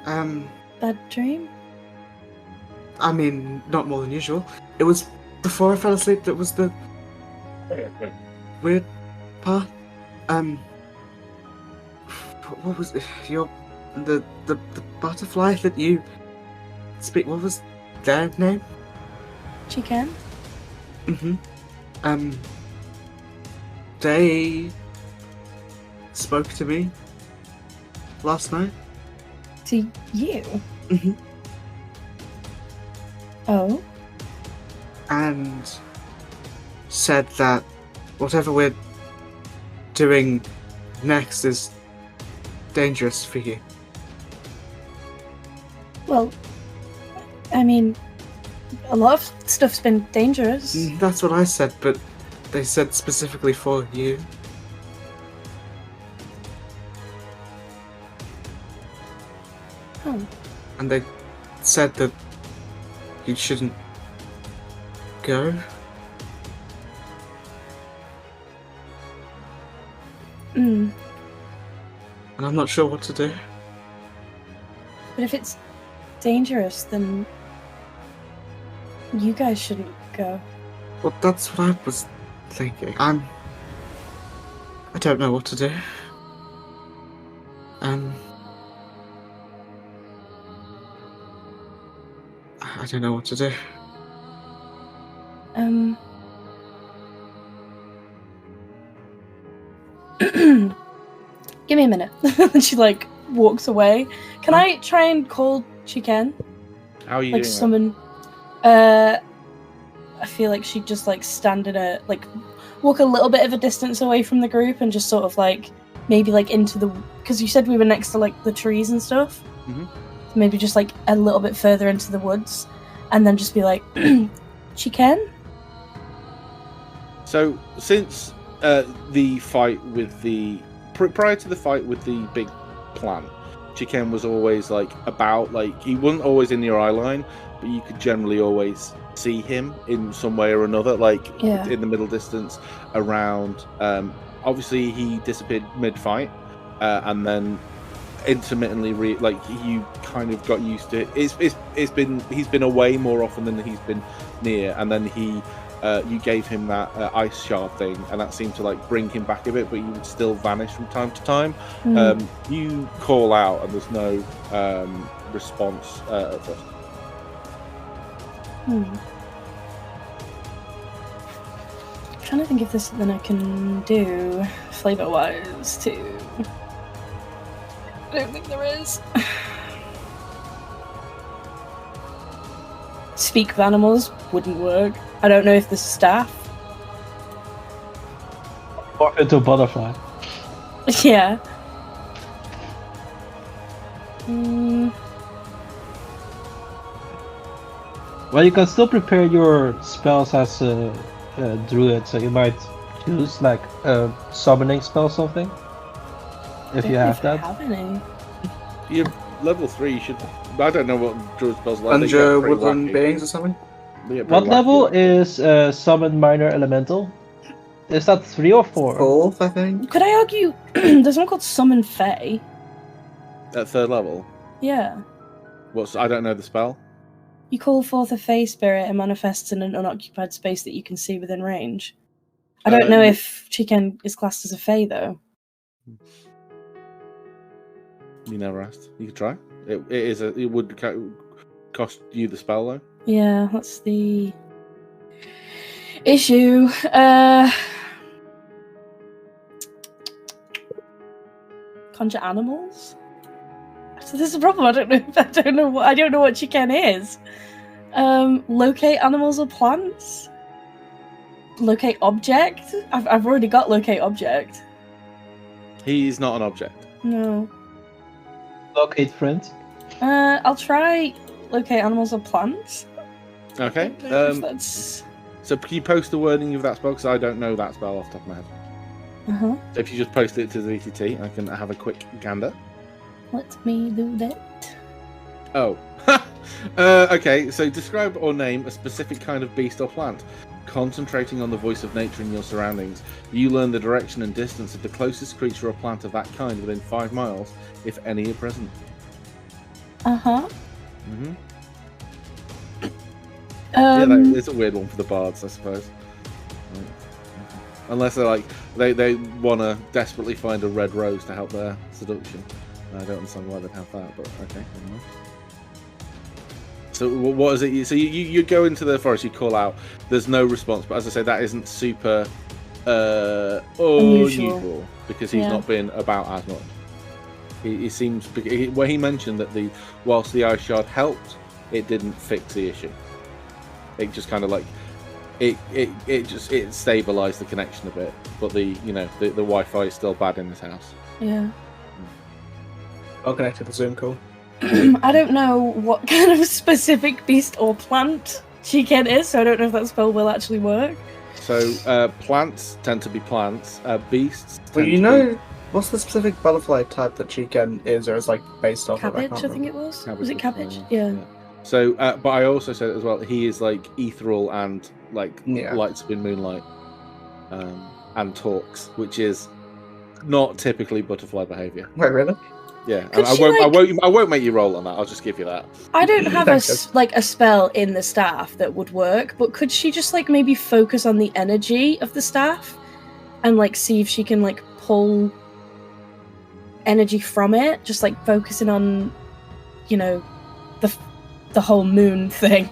Bad dream? I mean, not more than usual. It was before I fell asleep that was the weird part. What was it? The butterfly that you speak? What was their name? Chicken? They spoke to me last night. To you? Mhm. Oh? And said that whatever we're doing next is dangerous for you. Well, I mean, a lot of stuff's been dangerous. That's what I said, but they said specifically for you. Oh. And they said that you shouldn't go. And I'm not sure what to do. But if it's dangerous, then you guys shouldn't go. Well, that's what I was thinking. I don't know what to do. I don't know what to do. Give me a minute. She like walks away. Can I try and call Chiken? How are you Like doing summon? I feel like she'd just like stand in a like walk a little bit of a distance away from the group and just sort of like maybe like into the, because you said we were next to like the trees and stuff. Mhm. So maybe just like a little bit further into the woods, and then just be like, Chiken? So since the fight with the prior to the fight with the big plant, Chiken was always like about, like he wasn't always in your eye line, but you could generally always see him in some way or another, like in the middle distance around. Obviously he disappeared mid-fight, and then intermittently you kind of got used to it. He's been away more often than he's been near, and then you gave him that ice shard thing, and that seemed to like bring him back a bit, but he would still vanish from time to time. You call out and there's no response at first. I'm trying to think if there's something I can do flavor-wise too. I don't think there is. Speak with animals wouldn't work. I don't know if the staff. Morph into a butterfly. Yeah. Well, you can still prepare your spells as a druid, so you might choose like a summoning spell, something. if you Don't know have if I that. have any. You're level 3. You should. I don't know what druid spells are like. They Conjure get pretty woodland wacky. beings or something? They get What pretty level wacky. is Summon Minor Elemental? Is that 3 or 4? 4th, I think. Could I argue there's one called Summon Fae? At 3rd level? Yeah. I don't know the spell. You call forth a Fae spirit and manifests in an unoccupied space that you can see within range. I don't know if Chicken is classed as a Fae, though. You never asked. You could try. It would cost you the spell, though. Yeah, that's the issue. Conjure animals? So this is a problem. I don't know what Chicken is. Locate animals or plants? Locate object? I've already got locate object. He is not an object. No. Locate friends. I'll try locate animals or plants. Okay. I don't know if that's... So can you post the wording of that spell? Because I don't know that spell off the top of my head. Uh-huh. So if you just post it to the VTT, I can have a quick gander. Let me do that. Oh. Okay, so describe or name a specific kind of beast or plant. Concentrating on the voice of nature in your surroundings, you learn the direction and distance of the closest creature or plant of that kind within 5 miles, if any are present. Uh-huh. Mm-hmm. Yeah, it's a weird one for the bards, I suppose. Right. Unless they're like they want to desperately find a red rose to help their seduction. I don't understand why they'd have that, but okay. So what is it? So you go into the forest, you call out. There's no response, but as I say, that isn't super unusual because he's not been about as much. He seems where he mentioned that whilst the ice shard helped, it didn't fix the issue. It just kind of like it stabilized the connection a bit, but the Wi-Fi is still bad in this house. Yeah. I'll connect to the Zoom call. I don't know what kind of specific beast or plant Chicken is, so I don't know if that spell will actually work. So plants tend to be plants. Beasts. Well, you know, what's the specific butterfly type that Chicken is, or is like based off of? Cabbage, I think it was. Cabbage Was it cabbage? Yeah. So, but I also said as well, he is like ethereal and like lights up in moonlight, and talks, which is not typically butterfly behavior. Wait, really? Yeah, I won't make you roll on that. I'll just give you that. I don't have a spell in the staff that would work, but could she just like maybe focus on the energy of the staff and like see if she can like pull energy from it, just like focusing on, the whole moon thing.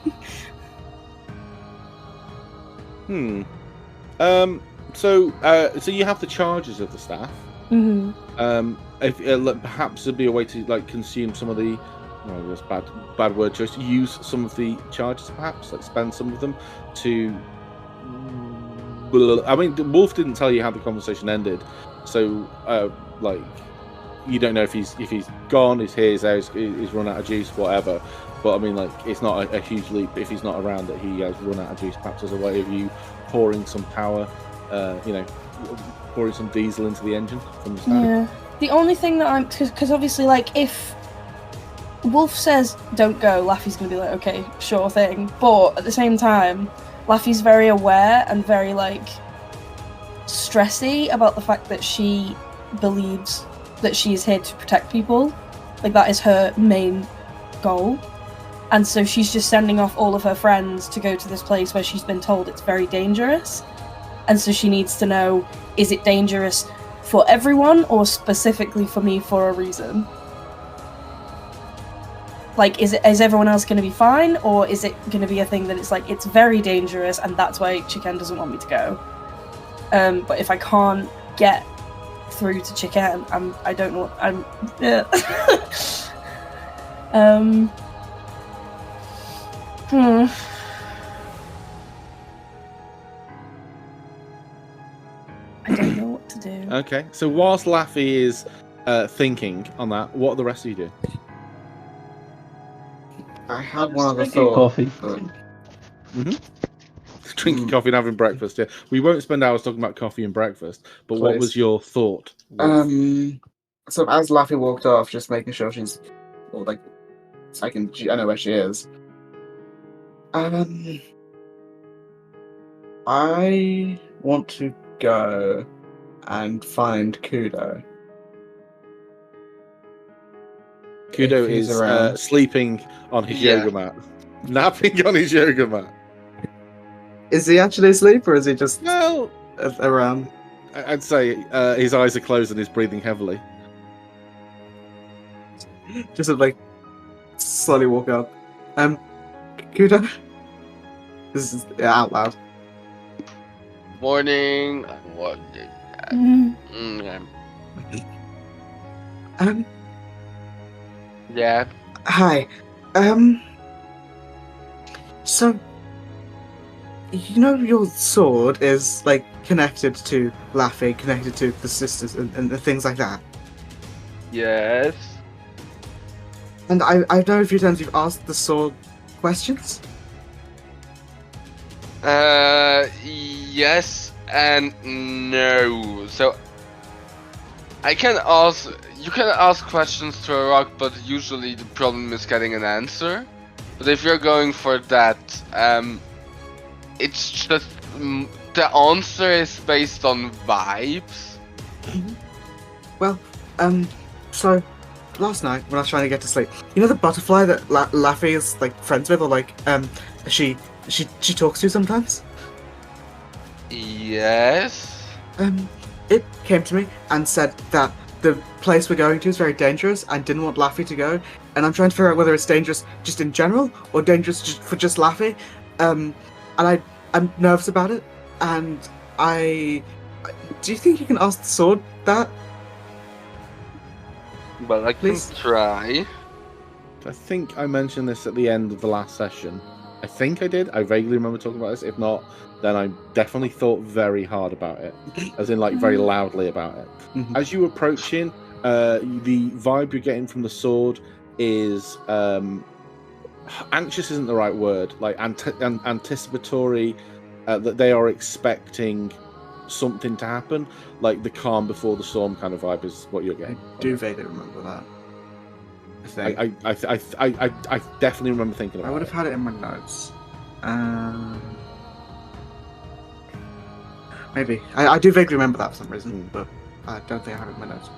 So you have the charges of the staff. Mm-hmm. If perhaps there'd be a way to like consume some of the, that's bad word choice. Use some of the charges, perhaps, like spend some of them to. I mean, Wolf didn't tell you how the conversation ended, so you don't know if he's gone, he's here, he's run out of juice, whatever. But I mean, like, it's not a huge leap if he's not around that he has run out of juice. Perhaps as a way of you pouring some power, pouring some diesel into the engine from the start. Yeah. The only thing that because obviously, like, if Wolf says don't go, Laffy's gonna be like, okay, sure thing. But at the same time, Laffy's very aware and very like stressy about the fact that she believes that she is here to protect people. Like, that is her main goal. And so she's just sending off all of her friends to go to this place where she's been told it's very dangerous. And so she needs to know, is it dangerous for everyone or specifically for me for a reason? Like, is everyone else going to be fine, or is it going to be a thing that it's like, it's very dangerous and that's why Chicken doesn't want me to go? But if I can't get through to Chicken, I don't know what I'm... I don't know what to do. Okay, so whilst Laffy is thinking on that, what are the rest of you doing? I had one other thought. Coffee. Drinking coffee and having breakfast. Yeah, we won't spend hours talking about coffee and breakfast. But what was your thought? So as Lafi walked off, just making sure she's, or like, I know where she is. I want to go and find Kudo. Kudo If he's is around. sleeping on his Yeah. yoga mat. Napping on his yoga mat. Is he actually asleep, or is he just Well, around? I'd say his eyes are closed and he's breathing heavily. Just sort of like slowly walk up. Kudo? This is out loud. Morning. What? Yeah. Hi. So, you know your sword is, like, connected to Lafi, connected to the sisters and things like that. Yes. And I know a few times you've asked the sword questions. Yes and no. So you can ask questions to a rock, but usually the problem is getting an answer. But if you're going for that, it's just the answer is based on vibes. Well, so last night when I was trying to get to sleep, you know the butterfly that Lafi is like friends with, or like she talks to sometimes. Yes. It came to me and said that the place we're going to is very dangerous and didn't want Lafi to go. And I'm trying to figure out whether it's dangerous just in general or dangerous just for Lafi. And I'm nervous about it. And do you think you can ask the sword that? Well, I can Please? try. I think I mentioned this at the end of the last session. I think I did. I vaguely remember talking about this. If not, then I definitely thought very hard about it. As in, like, very loudly about it. Mhm. As you approach in, the vibe you're getting from the sword is... anxious isn't the right word. Like, anticipatory, that they are expecting something to happen. Like, the calm before the storm kind of vibe is what you're getting. I do vaguely remember that. I think. I definitely remember thinking about I would it. have had it in my notes. Maybe. I do vaguely remember that for some reason, but I don't think I have it in my notes.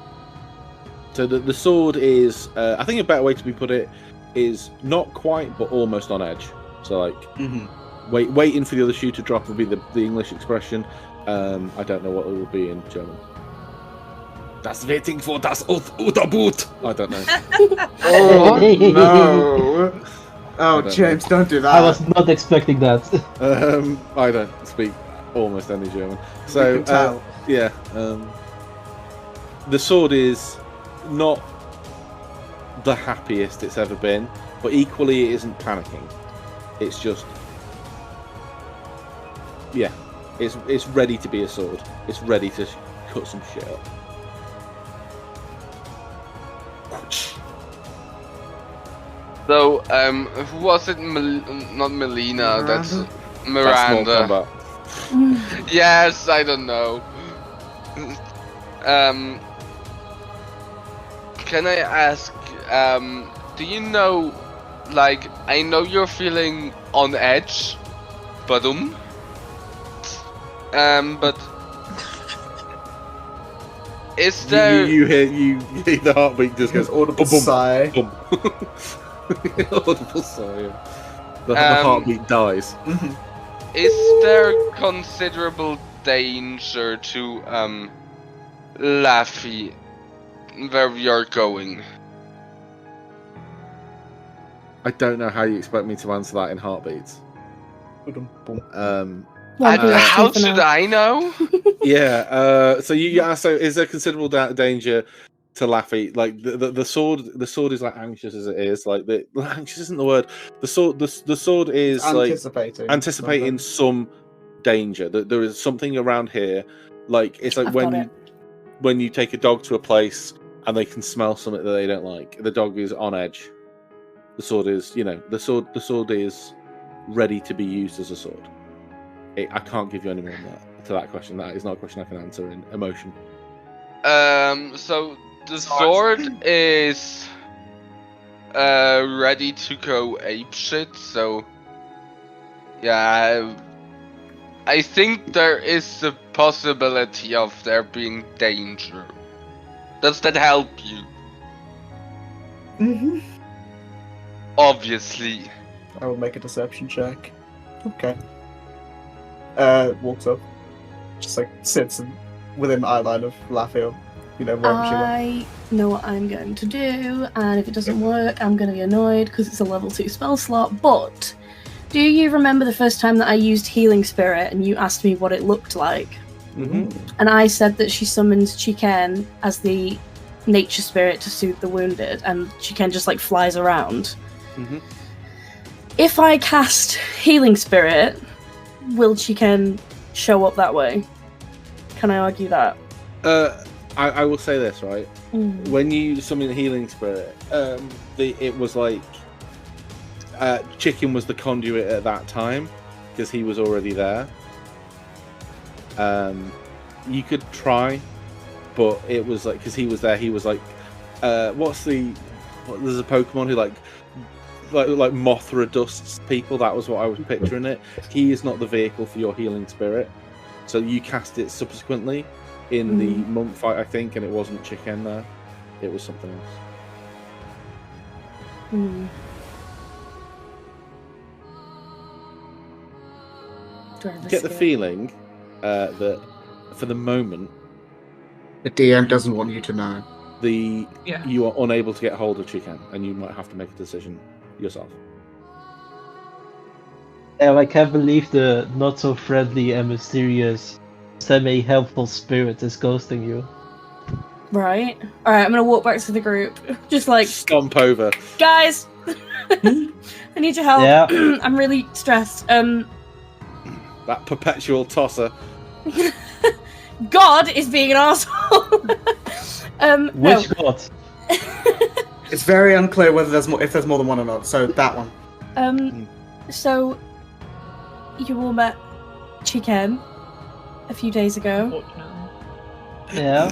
So the sword is, I think a better way to be put it is not quite, but almost on edge. So like, waiting for the other shoe to drop would be the English expression. I don't know what it would be in German. Das waiting for das Unterboot. I don't know. Oh no! Oh, don't James, don't do that. I was not expecting that. I don't speak almost any German. You So can tell. yeah, the sword is not the happiest it's ever been, but equally it isn't panicking. It's just, yeah, it's ready to be a sword. It's ready to cut some shit up. So, who was it? Not Melina. That's That's Miranda. Mortal Kombat. Yes, I don't know. Can I ask? Do you know? Like, I know you're feeling on edge, but is there? You hear the heartbeat just goes Audible bum, sigh. bum. Audible sigh. Yeah. The heartbeat dies. Is there considerable danger to Lafi where we are going? I don't know how you expect me to answer that in heartbeats. How should I know? Yeah. So you asked. So is there considerable danger to Lafi? Like the sword is like anxious as it is. Like the anxious isn't the word. The sword is Anticipating. like anticipating some danger. That there is something around here. Like it's like when you take a dog to a place and they can smell something that they don't like. The dog is on edge. The sword is, the sword is ready to be used as a sword. I can't give you any more than that to that question. That is not a question I can answer in emotion. So The sword is ready to go apeshit, so yeah, I think there is the possibility of there being danger. Does that help you? Mm-hmm. Obviously. I will make a deception check. Okay. Walks up, just like sits within eye line of Lafi, or, wherever she went. I know what I'm going to do, and if it doesn't work, I'm going to be annoyed because it's a level 2 spell slot. But do you remember the first time that I used Healing Spirit and you asked me what it looked like? Mm-hmm. And I said that she summons Chiken as the nature spirit to soothe the wounded, and Chiken just like flies around. Mm-hmm. If I cast Healing Spirit, will Chiken show up that way? Can I argue that? I will say this, right? Mm. When you summon the Healing Spirit, it was like Chicken was the conduit at that time because he was already there. You could try, but it was like because he was there. He was like, there's a Pokemon who like Mothra dusts people. That was what I was picturing it. He is not the vehicle for your Healing Spirit, so you cast it subsequently in the monk fight, I think, and it wasn't Chicken there. It was something else. Mm. Get the feeling that for the moment The DM doesn't want you to know. you are unable to get hold of Chicken, and you might have to make a decision yourself. I can't believe the not so friendly and mysterious semi-helpful spirit is ghosting you. Right. Alright, I'm gonna walk back to the group. Just like, Stomp over. guys! I need your help. Yeah. I'm really stressed. That perpetual tosser. God is being an arsehole! Which god? It's very unclear whether if there's more than one or not. So that one. So you all met Chiken a few days ago. Unfortunately. Yeah.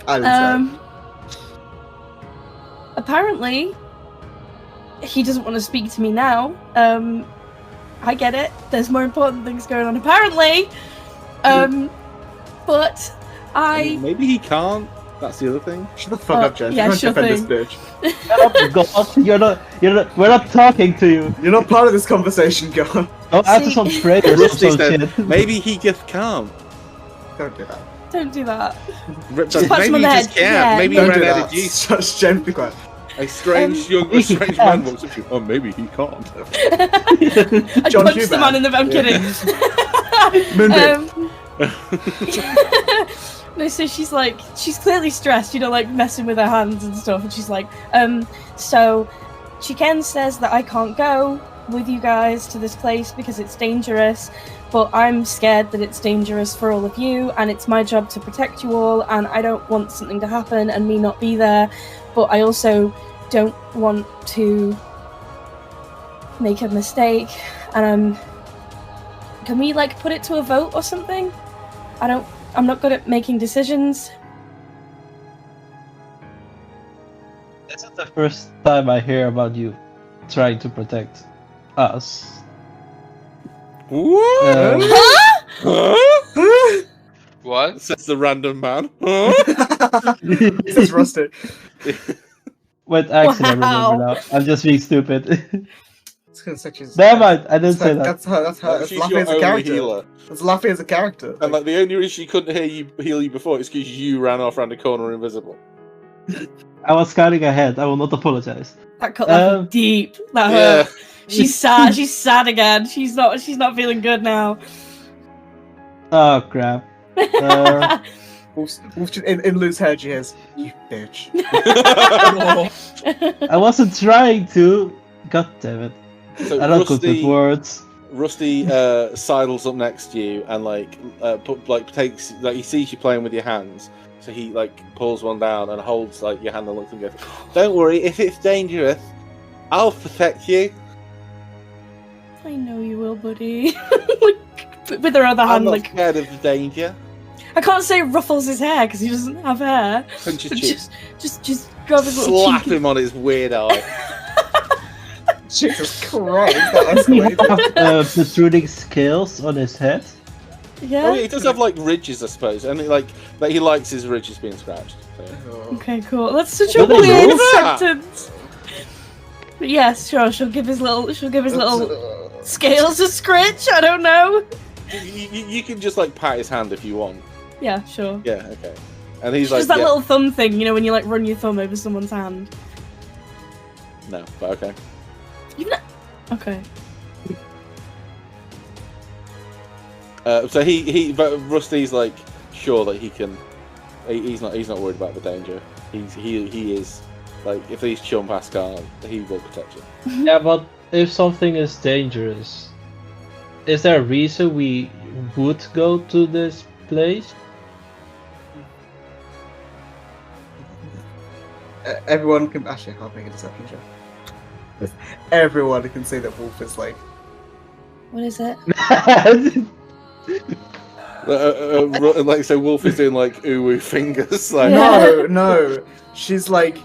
I would say. Apparently, he doesn't want to speak to me now. I get it. There's more important things going on, apparently. But Maybe he can't. That's the other thing. Shut the fuck up, Jen. yeah, Don't sure defend this thing. bitch. God, we're not talking to you. You're not part of this conversation, God. Oh, after some prayers or Rusty some said, shit. maybe he just can't. Don't do that. Don't do that. Maybe punch him on he the just head. can't. Yeah, Maybe Don't he do ran out that. of juice. Just Jen, be quiet. A strange He man can't. walks up to you. Oh, maybe he can't. I John punched the Cuban. man in the. I'm kidding. No, so she's clearly stressed, like messing with her hands and stuff, and she's like, so Chiken says that I can't go with you guys to this place because it's dangerous, but I'm scared that it's dangerous for all of you, and it's my job to protect you all, and I don't want something to happen and me not be there, but I also don't want to make a mistake, and can we put it to a vote or something? I'm not good at making decisions. This is the first time I hear about you trying to protect us. What? What? Says the random man. This is Rusty. Wait, actually, I Wow. remember now. I'm just being stupid. It's gonna say she's. Never mind, I didn't say that. That's her. That's She's Lafi your as a only character. healer. That's Lafi as a character. And the only reason she couldn't heal you before is because you ran off around the corner invisible. I was scouting ahead. I will not apologize. That cut Lafi deep. That Yeah. hurt. She's sad. She's sad again. She's not feeling good now. Oh crap. Wolf's just in Lou's head, she hears, "You bitch." I wasn't trying to. God damn it. So I don't good with words. Rusty sidles up next to you and takes he sees you playing with your hands, so he pulls one down and holds your hand and looks and goes, "Don't worry, if it's dangerous, I'll protect you." I know you will, buddy. With her other I'm hand, not scared of the danger. I can't say ruffles his hair because he doesn't have hair. Punch his But cheek. just grab his little Slap cheek. him on his weird eye. Jesus Christ, that Does he have escalated. protruding scales on his head? Yeah. Oh, yeah, he does have like ridges, I suppose, and he likes his ridges being scratched. So. Okay, cool. That's such a Do they weird move? sentence. But yes, sure. She'll give his little scales a scritch. I don't know. You can just like pat his hand if you want. Yeah, sure. Yeah, okay. And he's It's like, just that yeah. little thumb thing, you know, when you like run your thumb over someone's hand. No, but okay. You've not... Okay. But Rusty's like sure that he can. He's not worried about the danger. He is like if these chum Pascal, he will protect you. Yeah, but if something is dangerous, is there a reason we would go to this place? Everyone can actually. I'll make a deception check. Everyone can see that Wolf is like. What is it? Like so, Wolf is doing like ooh fingers. Like Yeah. No. She's like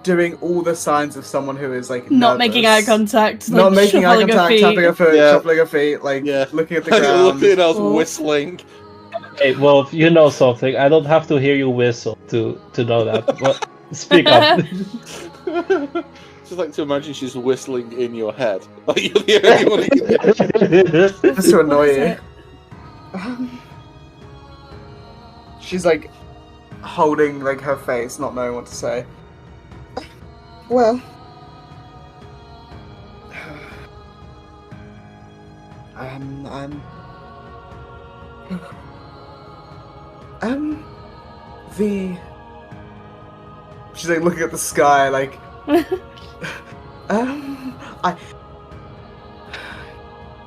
doing all the signs of someone who is like Not nervous. making eye contact. Not like, making eye shuffling her contact, feet. tapping her foot, Yeah. shuffling her feet, like Yeah. looking at the Like, ground. looking else Oh. whistling. Hey, Wolf, you know something. I don't have to hear you whistle to know that. But speak up. Just like to imagine she's whistling in your head. Like you're the only one who can hear. Just to annoy What is you. it? She's like holding like her face, not knowing what to say. Well, She's like looking at the sky, like.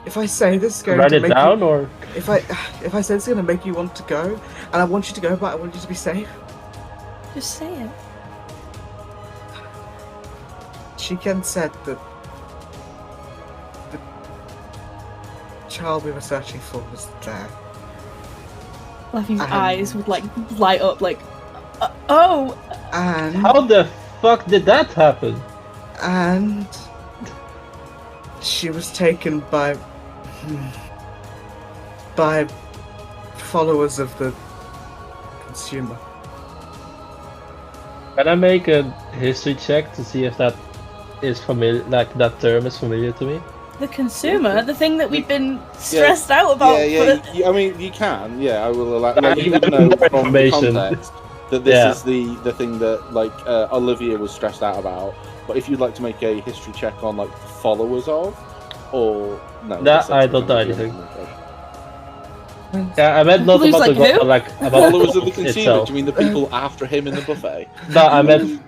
If I say this is going Write to it make down, you, or if I say it's going to make you want to go, and I want you to go, but I want you to be safe. Just say it. Shiken said that the child we were searching for was there. Laffy's eyes would like light up, like, oh. And how the fuck did that happen? and she was taken by followers of the consumer. Can I make a history check to see if that is familiar? Like that term is familiar to me. The consumer, the thing that we've been stressed out about. I mean, you can. Yeah, I will allow. Yeah, Like, you I would need know more from the information. context that this is the thing that like Olivia was stressed out about. But if you'd like to make a history check on like the followers of, or no, That I don't know anything. Yeah, I meant not Who's about like the who? like about Followers the of the cult consumer. itself. Do you mean the people after him in the buffet? No, I meant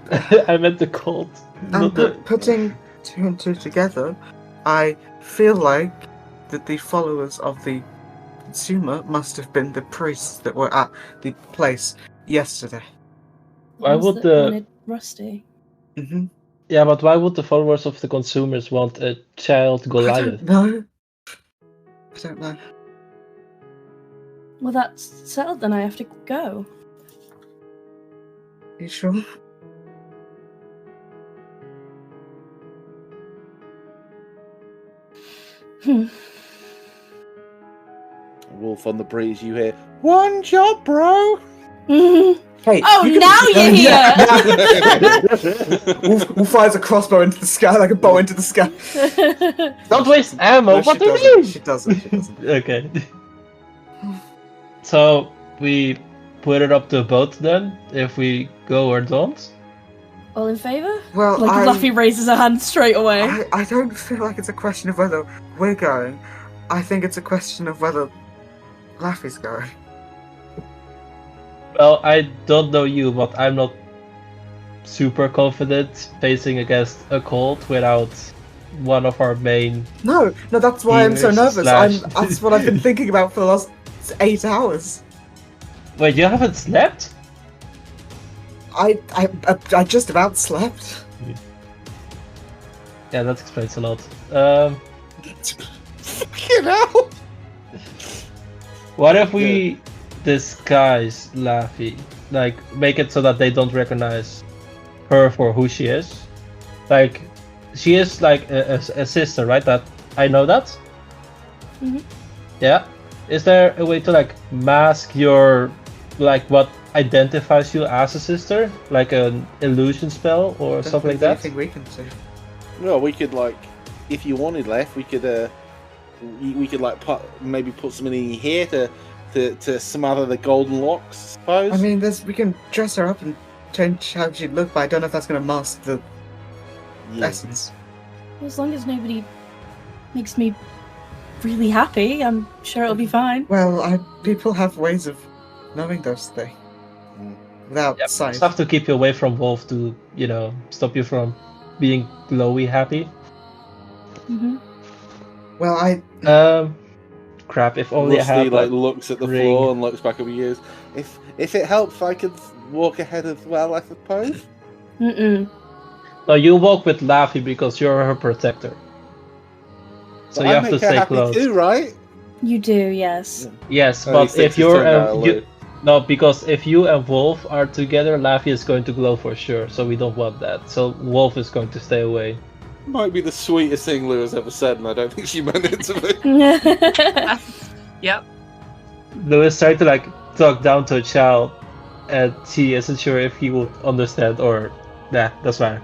I meant the cult. And Not the... putting two and two together, I feel like that the followers of the consumer must have been the priests that were at the place yesterday. Why Ones would that the- wanted Rusty? Mm-hmm. Yeah, but why would the followers of the consumers want a child I Goliath? don't know. I don't know. Well, that's settled. Then I have to go. You sure? Wolf on the breeze. You hear one job, bro. Hey. Oh, you can- now you're here! Wolf fires a crossbow into the sky, like a bow into the sky. Don't waste ammo. No, What do she you doesn't. mean? She doesn't. Okay. So we put it up to a vote then, if we go or don't. All in favour? Well, Like Laffy raises her hand straight away. I don't feel like it's a question of whether we're going. I think it's a question of whether Laffy's going. Well, I don't know you, but I'm not super confident facing against a cult without one of our main... No, that's why I'm so Healers nervous. slash- That's what I've been thinking about for the last 8 hours. Wait, you haven't slept? I just about slept. Yeah, that explains a lot. Fucking hell. What if we disguise Lafi, like make it so that they don't recognize her for who she is. Like she is like a sister, right? That I know that. Yeah. Is there a way to like mask your like what identifies you as a sister, like an illusion spell or something like that? Anything we can do. No, we could like, if you wanted, Left, we could like maybe put something in here to smother the golden locks. I suppose. I mean, we can dress her up and change how she'd look, but I don't know if that's going to mask the essence. As long as nobody makes me really happy, I'm sure it'll be fine. Well, people have ways of knowing those things without sight. Just have to keep you away from Wolf to, stop you from being glowy happy. Well, crap! If only I had like looks at the ring. floor and looks back at you. If it helps, I could walk ahead as well, I suppose. No, you walk with Lafi because you're her protector. So But you I have to make her stay happy close. too, right? You do, yes. Yes, Only but if 60 you're turn no, because if you and Wolf are together, Lafi is going to glow for sure. So we don't want that. So Wolf is going to stay away. Might be the sweetest thing Lou has ever said, and I don't think she meant it to be. Yep. Lou is trying to like talk down to a child, and she isn't sure if he will understand or nah, that's fine.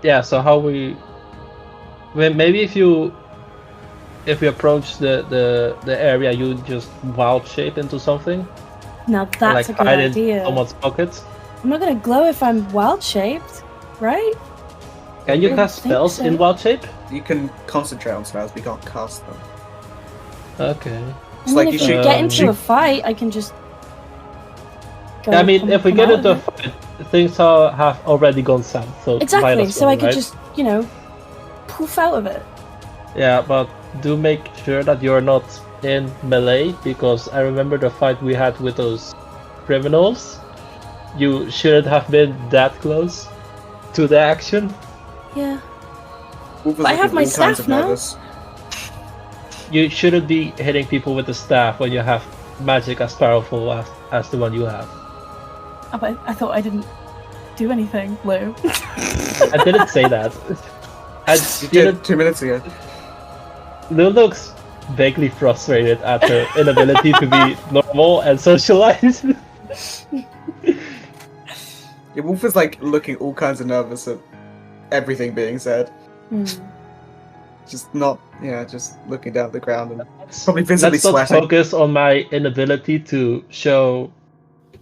Yeah. So how maybe if we approach the area, you just wild shape into something. Now that's like a good hide idea. in someone's pockets. I'm not gonna glow if I'm wild shaped, right? Can you I cast think spells so. in wild shape? You can concentrate on spells, but you can't cast them. Okay. It's like if you we shoot- get into shoot- a fight, I can just. Go I mean, if we come get out into a of it. fight, things have already gone south. So might Exactly, as so well, I could right? just, poof out of it. Yeah, but do make sure that you're not in melee, because I remember the fight we had with those criminals. You shouldn't have been that close to the action. Yeah. Wolf is But I have looking my all kinds staff of now. nervous. You shouldn't be hitting people with the staff when you have magic as powerful as the one you have. Oh, but I thought I didn't do anything, Lou. I didn't say that. You did 2 minutes ago. Lou looks vaguely frustrated at her inability to be normal and socialize. Yeah, Wolf is like looking all kinds of nervous at everything being said. Just looking down at the ground and probably visibly Let's not sweating. focus on my inability to show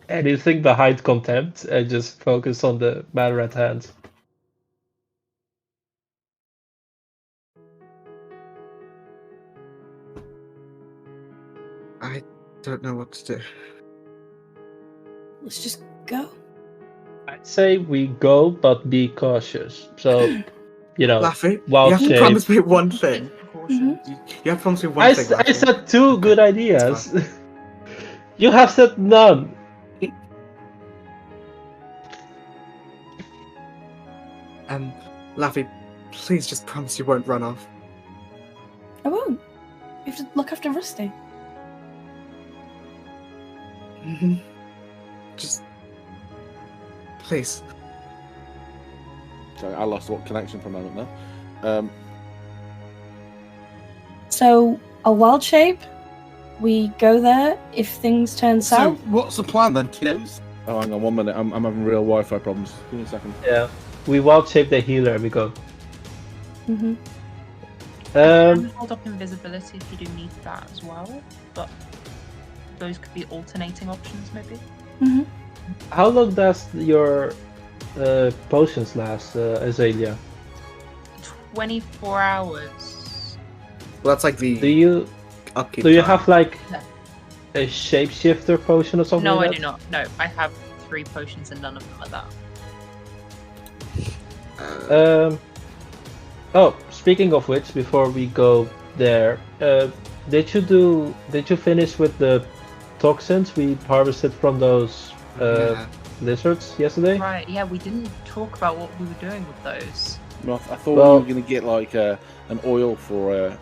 anything behind contempt and just focus on the matter at hand. I don't know what to do. Let's just go. I'd say we go, but be cautious. So, Lafi, wild you have to shape. promise me one thing. You have to promise me one thing, I Lafi. said two good ideas. You have said none. Lafi, please just promise you won't run off. I won't. You have to look after Rusty. Just... Please. Sorry, I lost what connection for a moment there. So, a wild shape, we go there. If things turn So, south, what's the plan then, kiddos? Oh, hang on 1 minute. I'm having real Wi-Fi problems. Give me a second. Yeah, we wild shape the healer. We go. Hold up invisibility if you do need that as well, but those could be alternating options maybe. How long does your potions last, Azalea? 24 hours. Well, that's like the Do you upkeep. do you time. have like No. a shapeshifter potion or something? No, like I that? do not. No, I have 3 potions and none of them are that. Oh, speaking of which, before we go there, did you finish with the toxins we harvested from those Yeah. lizards yesterday? Right, yeah, we didn't talk about what we were doing with those. No, I thought Well- we were going to get like an oil for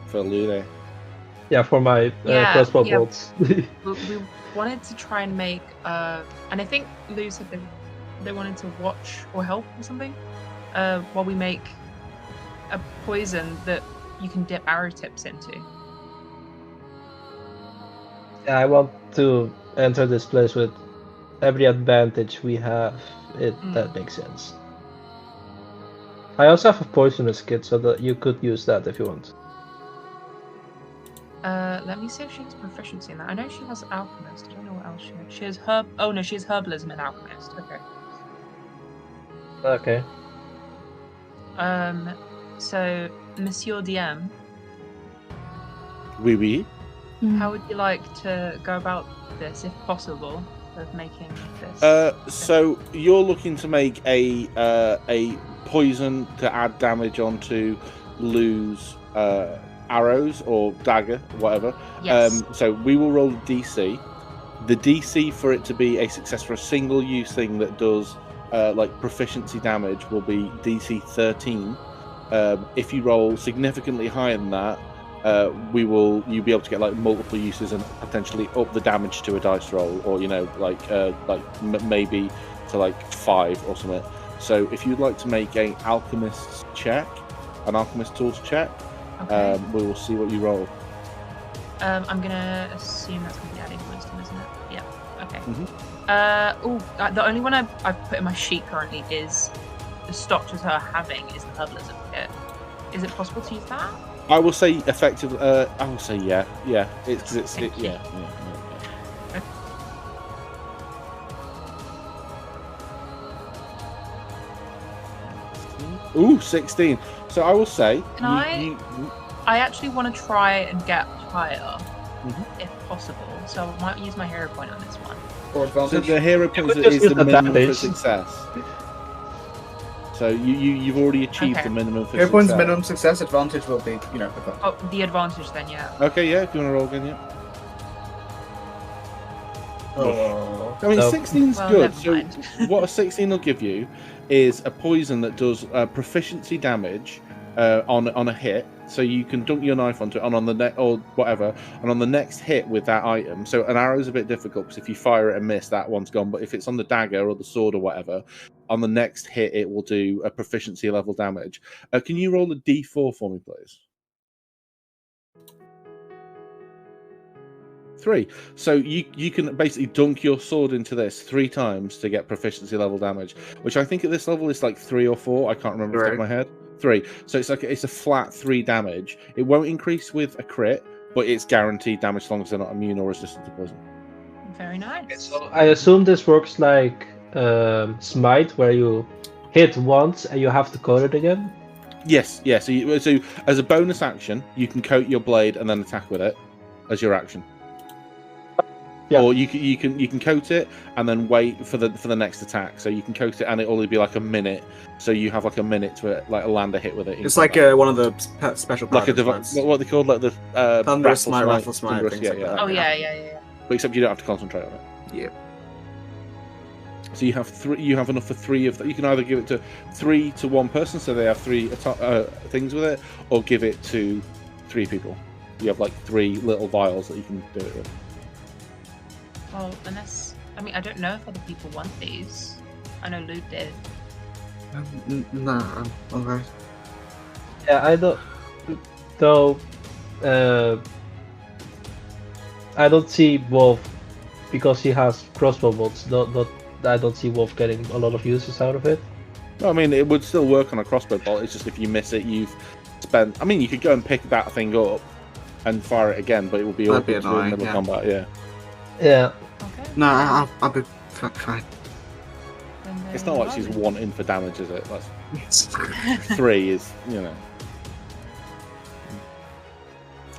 for Lune. Yeah, for my crossbow bolts. We wanted to try and make, and I think Lou said they wanted to watch or help or something, while we make a poison that you can dip arrow tips into. Yeah, I want to enter this place with every advantage we have. That makes sense. I also have a poisonous kit, so that you could use that if you want. Let me see if she has proficiency in that. I know she has alchemist. I don't know what else she has. She has herb. Oh no, she has herbalism and alchemist. Okay. Okay. So Monsieur DM, Oui. how would you like to go about this, if possible, of making this? So you're looking to make a poison to add damage onto Lou's arrows or dagger, whatever. Yes. So we will roll a DC. The DC for it to be a success for a single use thing that does like proficiency damage will be DC 13. If you roll significantly higher than that, you'll be able to get like multiple uses and potentially up the damage to a dice roll, or maybe to like 5 or something. So if you'd like to make an alchemist tools check, Okay. we will see what you roll. I'm gonna assume that's gonna be adding wisdom, isn't it? Yeah. Okay. Mhm. The only one I've put in my sheet currently is the stock to her having is the herbalism kit. Is it possible to use that? I will say effective. I will say yeah. It's Thank you. yeah. Ooh, 16. So I will say. Can I actually want to try and get higher, if possible. So I might use my hero point on this one. Or So advantage. the hero points could just is use the minimum for advantage. success. So you've already achieved Okay. the minimum for Hero success. points minimum success, advantage will be, advantage. Oh, the advantage then, yeah. Okay, yeah. If you want to roll again, yeah. Oh. I mean, Nope. 16's Well, good. never So mind. what a 16 will give you is a poison that does proficiency damage on a hit. So you can dunk your knife onto it, and on the or whatever, and on the next hit with that item. So an arrow's a bit difficult because if you fire it and miss, that one's gone. But if it's on the dagger or the sword or whatever, on the next hit it will do a proficiency level damage. Can you roll a D4 for me, please? 3. So you can basically dunk your sword into this 3 times to get proficiency level damage, which I think at this level is like 3 or 4. I can't remember off the top of my head. 3. So it's a flat 3 damage. It won't increase with a crit, but it's guaranteed damage as long as they're not immune or resistant to poison. Very nice. So I assume this works like Smite, where you hit once and you have to coat it again. Yes, yeah. So as a bonus action, you can coat your blade and then attack with it as your action. Yeah. Or you can coat it and then wait for the next attack. So you can coat it and it'll only be like a minute. So you have like a minute to like land a hit with it. It's like one of the special like a powers. what they called like the Thunderous Smite, Rattle Smite, Thunderous, things like that. Oh yeah. But except you don't have to concentrate on it. Yep. So you have 3. You have enough for 3 of. You can either give it to 3 to 1 person, so they have 3 things with it, or give it to 3 people. You have like 3 little vials that you can do it with. Well, unless I don't know if other people want these. I know Luke did. Nah, I'm alright. Yeah, I don't. Though, I don't see Wolf because he has crossbow bolts. I don't see Wolf getting a lot of uses out of it. No, I mean it would still work on a crossbow bolt. It's just if you miss it, you've spent. I mean, you could go and pick that thing up and fire it again, but it would be That'd be awkward to do in the annoying, middle of combat. Yeah. Yeah. Okay. No, I'll be fine. Then there It's not you like are she's then. wanting for damage, is it? That's 3 is,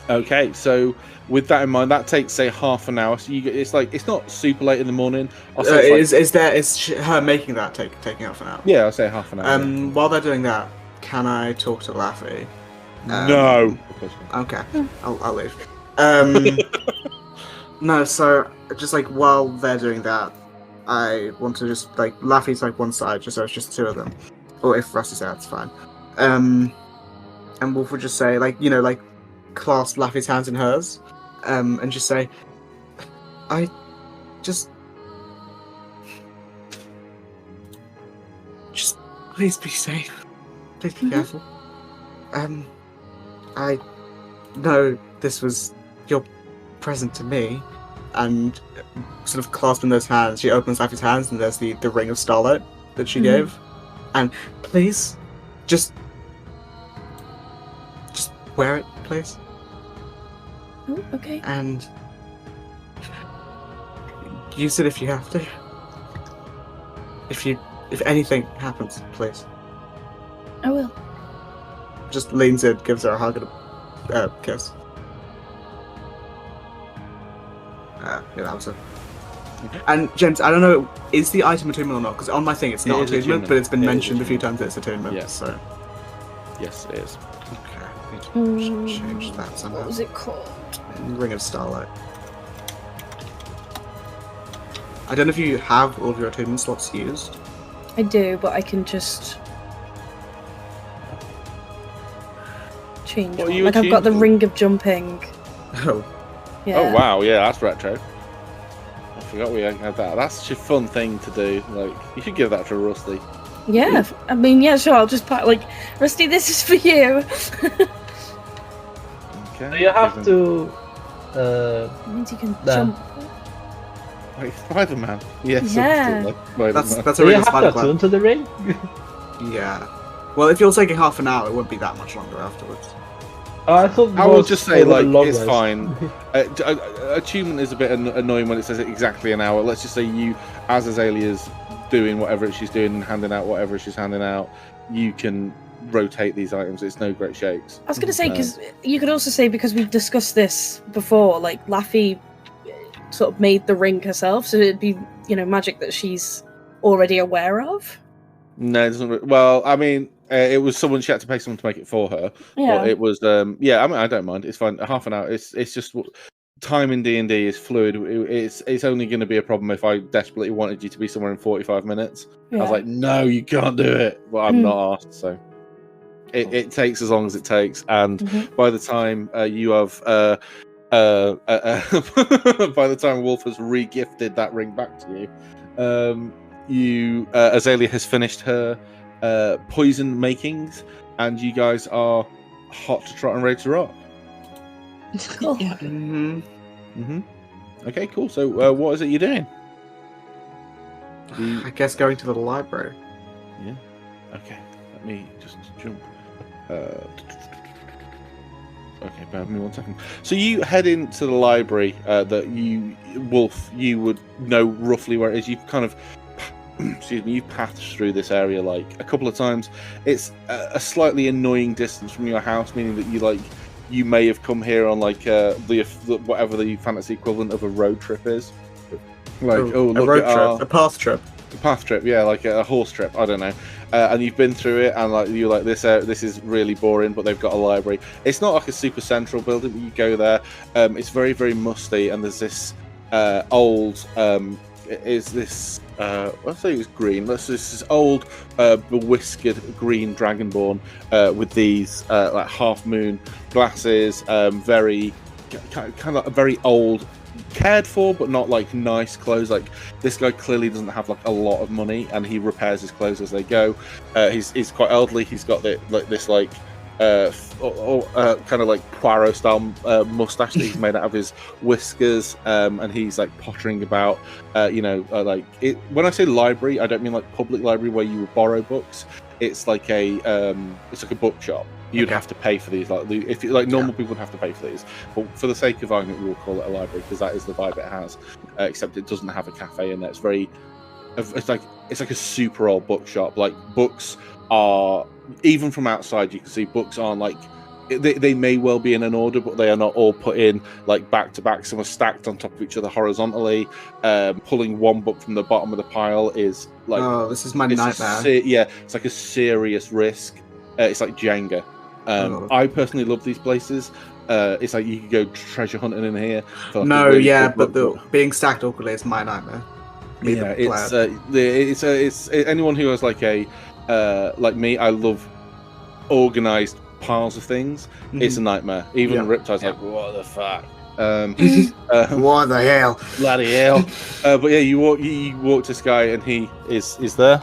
Okay, so with that in mind, that takes say half an hour. So it's not super late in the morning. I'll say Is her making that taking half an hour? yeah, I'll say half an hour. While they're doing that, can I talk to Lafi? No. Okay, I'll leave. No, so just like while they're doing that, I want to just like Lafi's like one side, just so it's just 2 of them. Or if Rusty's there, that's fine. And Wolf would just say like clasp Laffy's hands in hers, and just say, "I just please be safe. Please be careful. I know this was your present to me," and sort of clasping those hands, she opens Laffy's hands, and there's the ring of starlight that she gave. And please, just wear it, please. Oh, okay. And use it if you have to. If anything happens, please. I will. Just leans in, gives her a hug and a kiss. Yeah, that was it. Okay. And James, I don't know, is the item attunement or not? Because on my thing it's not attunement, but it's been mentioned a few times that it's attunement. Yeah. So. Yes, it is. Okay, I need to change that somehow. What was it called? Ring of Starlight. I don't know if you have all of your attunement slots used. I do, but I can just change What are one. you Like I've got the attuned? ring of jumping. Oh. Yeah. Oh wow, yeah, that's retro. I forgot we had that. That's such a fun thing to do. Like, you should give that to Rusty. Yeah, I mean, yeah, sure. I'll just like, Rusty, this is for you. Okay. So you have to. It means you can Nah. jump. Like Spider-Man. Yes. Yeah. That's a Do you ring of have to Spider Clan. attune to the ring? Yeah. Well, if you're taking half an hour, it wouldn't be that much longer afterwards. I thought. I will just say, over the like, long it's rest. fine. Attunement is a bit annoying when it says exactly an hour. Let's just say you, as Azalea's doing whatever she's doing and handing out whatever she's handing out, you can rotate these items. It's no great shakes. I was going to say, because you could also say, because we've discussed this before, like, Lafi sort of made the ring herself, so it'd be, magic that she's already aware of. No, it doesn't. Well, I mean, it was someone, she had to pay someone to make it for her. Yeah. But it was, yeah, I mean, I don't mind. It's fine. Half an hour. It's just time in D&D is fluid. It's only going to be a problem if I desperately wanted you to be somewhere in 45 minutes. I was like, no, you can't do it. Well, I'm not asked, so it takes as long as it takes. And by the time you have, by the time Wolf has re-gifted that ring back to you, Azalea has finished her poison makings, and you guys are hot to trot and ready to rock. Cool. Yeah. Okay, cool. So, what is it you're doing? I guess going to the library. Yeah. Okay. Let me just jump. Okay, bear with me 1 second. So you head into the library that Wolf, you would know roughly where it is. You've kind of, excuse me, you've passed through this area like a couple of times. It's a slightly annoying distance from your house, meaning that you may have come here on like the whatever the fantasy equivalent of a road trip is. Like, look, a road trip, a path trip. A path trip, yeah, like a horse trip. I don't know. And you've been through it, and like you're like this is really boring, but they've got a library. It's not like a super central building, but you go there. It's very, very musty, and there's this old. Is this? Let's say it was green. This old, bewhiskered green dragonborn with these like half moon glasses. Very kind of very old. Cared for, but not like nice clothes. Like, this guy clearly doesn't have like a lot of money, and he repairs his clothes as they go. He's quite elderly. He's got this kind of like Poirot style mustache that he's made out of his whiskers, and he's like pottering about. Like it. When I say library, I don't mean like public library where you would borrow books. It's like a bookshop. You'd have to pay for these, like if normal people would have to pay for these, but for the sake of argument, we'll call it a library because that is the vibe it has. Except it doesn't have a cafe in there. It's like a super old bookshop. Like, books are, even from outside, you can see books aren't like they may well be in an order, but they are not all put in like back to back. Some are stacked on top of each other horizontally. Pulling one book from the bottom of the pile is like, oh, this is my nightmare. It's like a serious risk. It's like Jenga. I personally love these places. It's like you could go treasure hunting in here. For like No, a really yeah, good but being stacked awkwardly is my nightmare. Yeah, it's anyone who has like a like me. I love organized piles of things, it's a nightmare. Even Riptide's like, what the fuck? What the hell? Bloody hell! But yeah, you walk to this guy, and he is there.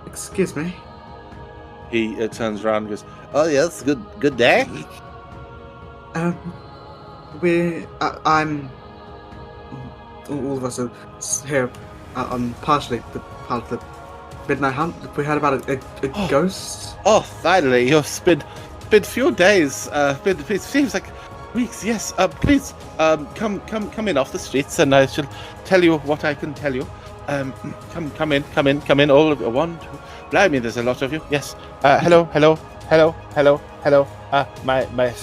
Excuse me. He turns around and goes, "Oh yes, good day." I'm. All of us are here. Partially the part of the midnight hunt. We heard about a ghost. Oh, finally! It's been few days. It seems like weeks. Yes. Please, come in off the streets, and I shall tell you what I can tell you. Come in. All of you. One, two. Blimey, there's a lot of you. Yes. Hello.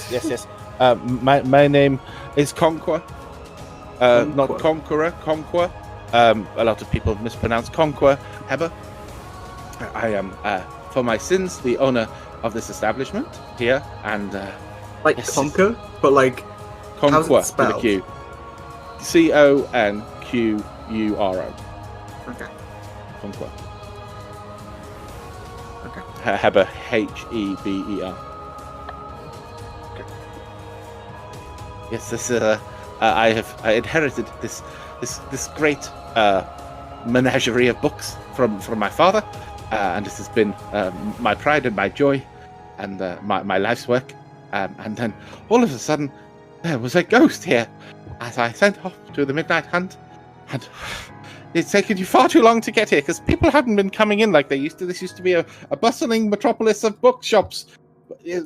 Yes. My name is Conquer. Not Conqueror. Conquer. A lot of people mispronounce Conquer. Heber. I am, for my sins, the owner of this establishment here, and like yes. Conquer, but like Conquer how's it spelled? with a Q. Conquuro. Okay. Conquer. Okay. Heber, Heber. Okay. Yes, this I inherited this great menagerie of books from my father, and this has been my pride and my joy, and my life's work. And then all of a sudden, there was a ghost here, as I sent off to the midnight hunt, and it's taken you far too long to get here because people hadn't been coming in like they used to. This used to be a bustling metropolis of bookshops.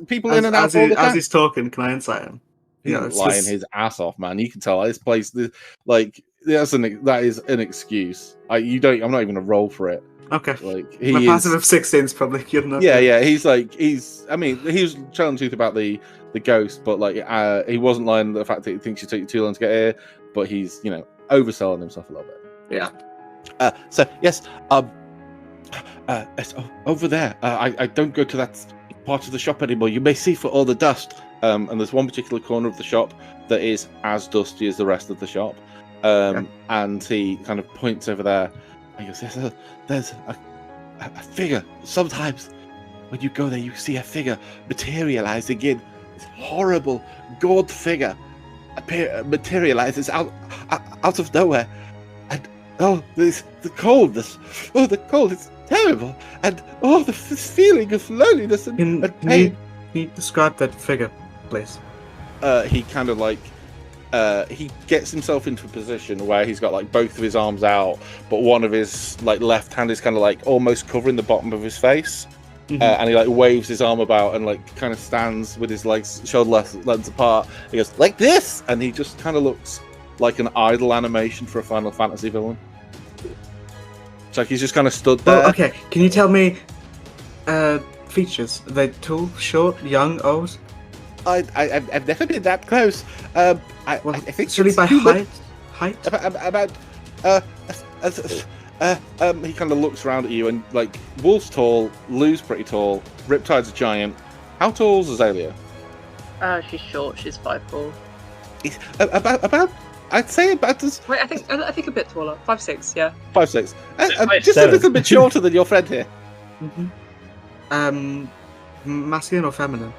People in and out all the time. As he's talking, can I insight him? He's lying his ass off, man. You can tell this place, that is an excuse. I'm not even gonna roll for it. Okay. Like my passive of 16 is probably good enough. Yeah. He was telling the truth about the ghost, but he wasn't lying the fact that he thinks it took you too long to get here. But he's overselling himself a little bit. Yeah. So yes, it's over there. I don't go to that part of the shop anymore. You may see for all the dust. And there's one particular corner of the shop that is as dusty as the rest of the shop. And he kind of points over there and goes, there's a figure. Sometimes when you go there, you see a figure materializing in this horrible god figure materializes out of nowhere. And the cold, it's terrible. And this feeling of loneliness and pain. Can you describe that figure, please? He kind of he gets himself into a position where he's got both of his arms out, but one of his left hand is kind of almost covering the bottom of his face, and he waves his arm about and kind of stands with his legs shoulder lengths apart. He goes like this, and he just kind of looks like an idle animation for a Final Fantasy villain. It's like he's just kind of stood there. Oh, okay, can you tell me features? Are they tall, short, young, old? I've never been that close. I think it's really by height. About he kind of looks around at you, and Wolf's tall, Lou's pretty tall, Riptide's a giant. How tall's Azalea? She's short. She's 5'4". About I'd say about as. Wait, I think a bit taller. 5'6", yeah. 5'6". Just a little bit shorter than your friend here. Masculine or feminine?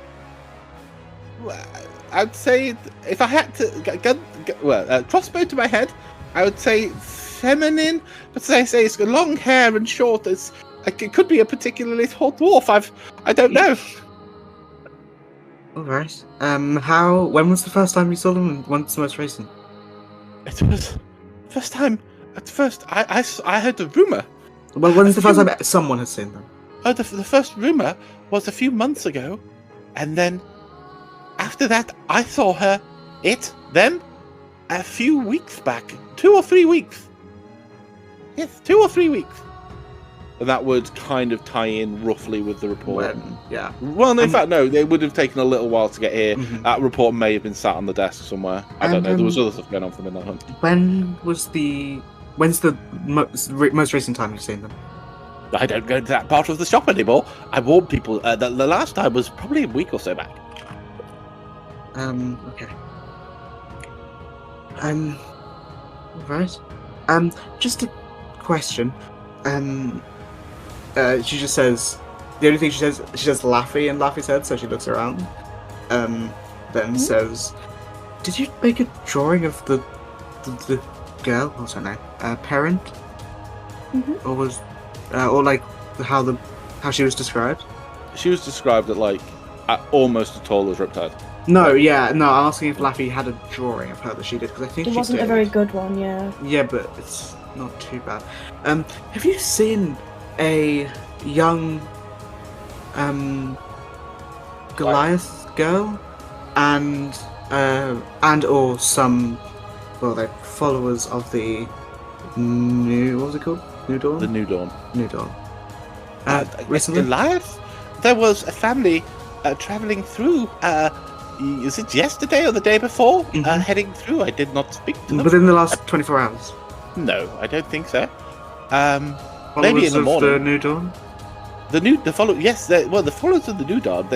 I'd say if I had to crossbow to my head, I would say feminine. But I say it's got long hair and short. It could be a particularly tall dwarf. I don't know. All right. When was the first time you saw them, and when's the most recent? It was first time. At first, I heard the rumor. Well, when's the first time someone has seen them? Oh, the first rumor was a few months ago, and then after that, I saw them, a few weeks back. 2 or 3 weeks. Yes, 2 or 3 weeks. And that would kind of tie in roughly with the report. Yeah. Well, in fact, no, it would have taken a little while to get here. That report may have been sat on the desk somewhere. I don't know. There was other stuff going on for the Midnight Hunt. When's the most recent time you've seen them? I don't go to that part of the shop anymore. I warned people. The last time was probably a week or so back. Okay. Right. Just a question. She just says, the only thing she says Lafi in Lafi's head, so she looks around. Then says, "Did you make a drawing of the girl? What's her name? Parent? Or was, or like how she was described?" She was described at almost as tall as Riptide. No, yeah, no. I'm asking if Lafi had a drawing of her that she did, because I think It she wasn't did. a very good one, yeah. Yeah, but it's not too bad. Have you seen a young Goliath girl and or some, well, they're followers of the what was it called? New Dawn? The New Dawn. New Dawn. Recently? Goliath? There was a family traveling through, is it yesterday or the day before? Heading through. I did not speak to them. Within the last 24 hours? No, I don't think so. Followers Maybe in the morning. the New Dawn? The followers of the New Dawn,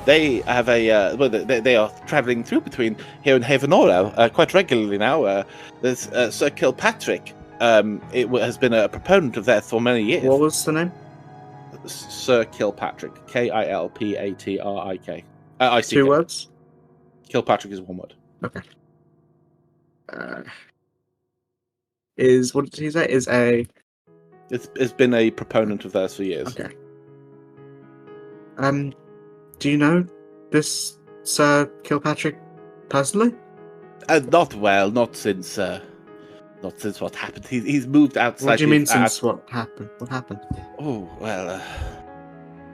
they have they are travelling through between here and Haven Oral quite regularly now. There's Sir Kilpatrick. It has been a proponent of theirs for many years. What was the name? Sir Kilpatrick, Kilpatrik. ICK. 2 words? Kilpatrick is 1 word. Okay. What did he say? It's been a proponent of theirs for years. Okay. Do you know this Sir Kilpatrick personally? Not since what happened. He's moved outside. What do you mean since what happened? What happened? Oh well.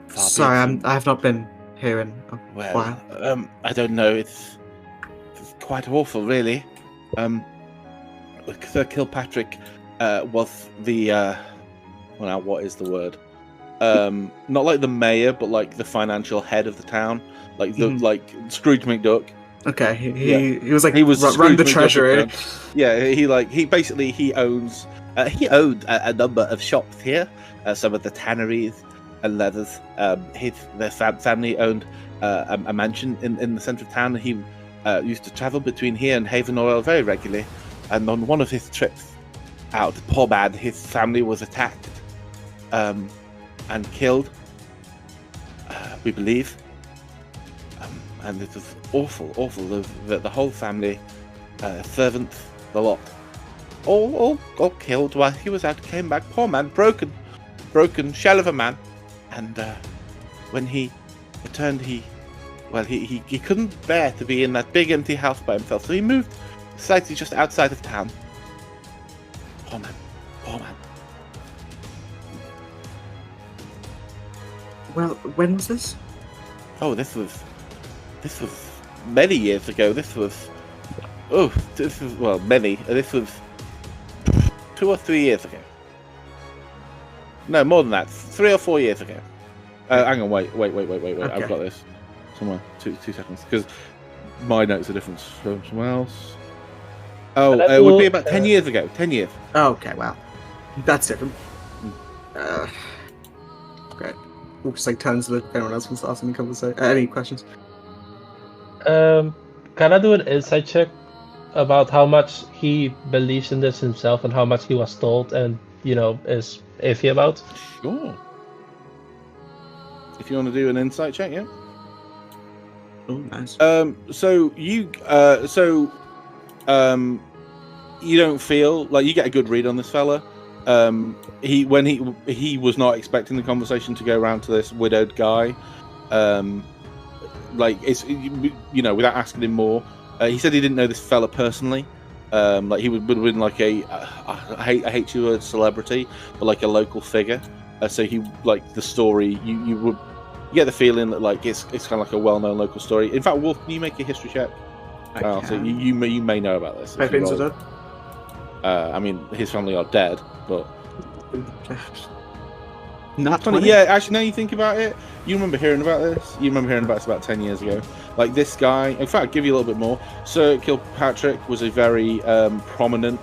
Sorry, I have not been here in a while. I don't know. It's quite awful, really. Sir Kilpatrick was the now what is the word? Not like the mayor, but like the financial head of the town, like the like Scrooge McDuck. Okay, he was like he was run the treasury. Yeah, he owns he owned a number of shops here, some of the tanneries and leathers. Their family owned a mansion in the centre of town. He used to travel between here and Haven Oil very regularly, and on one of his trips out, poor man, his family was attacked and killed, we believe. And it was awful. The whole family, servants, the lot, all killed while he was out. Came back, poor man, broken shell of a man. And when he returned, he couldn't bear to be in that big empty house by himself, so he moved slightly just outside of town. Poor man. Well, when was this? Oh, this was many years ago. This was many. This was 2 or 3 years ago. No, more than that. 3 or 4 years ago. Hang on, wait. Okay. I've got this somewhere. 2 seconds, because my notes are different from someone else. Oh, it would be about 10 years ago. 10 years. Oh, okay, wow. That's different. Great. We'll just like turn to if anyone else wants to ask any questions. Can I do an insight check about how much he believes in this himself and how much he was told and, is iffy about? Sure. If you want to do an insight check, yeah. Oh, nice. You don't feel like you get a good read on this fella. He was not expecting the conversation to go around to this widowed guy. Without asking him more, he said he didn't know this fella personally. He would have been like I hate to use celebrity, but like a local figure. So he the story. You get the feeling that it's kind of like a well-known local story. In fact, Wolf, can you make a history check? So you may know about this. Pepins are dead. I mean, his family are dead, but not 20. Yeah, actually, now you think about it, you remember hearing about this. You remember hearing about this about 10 years ago. Like this guy. In fact, I'll give you a little bit more. Sir Kilpatrick was a very prominent,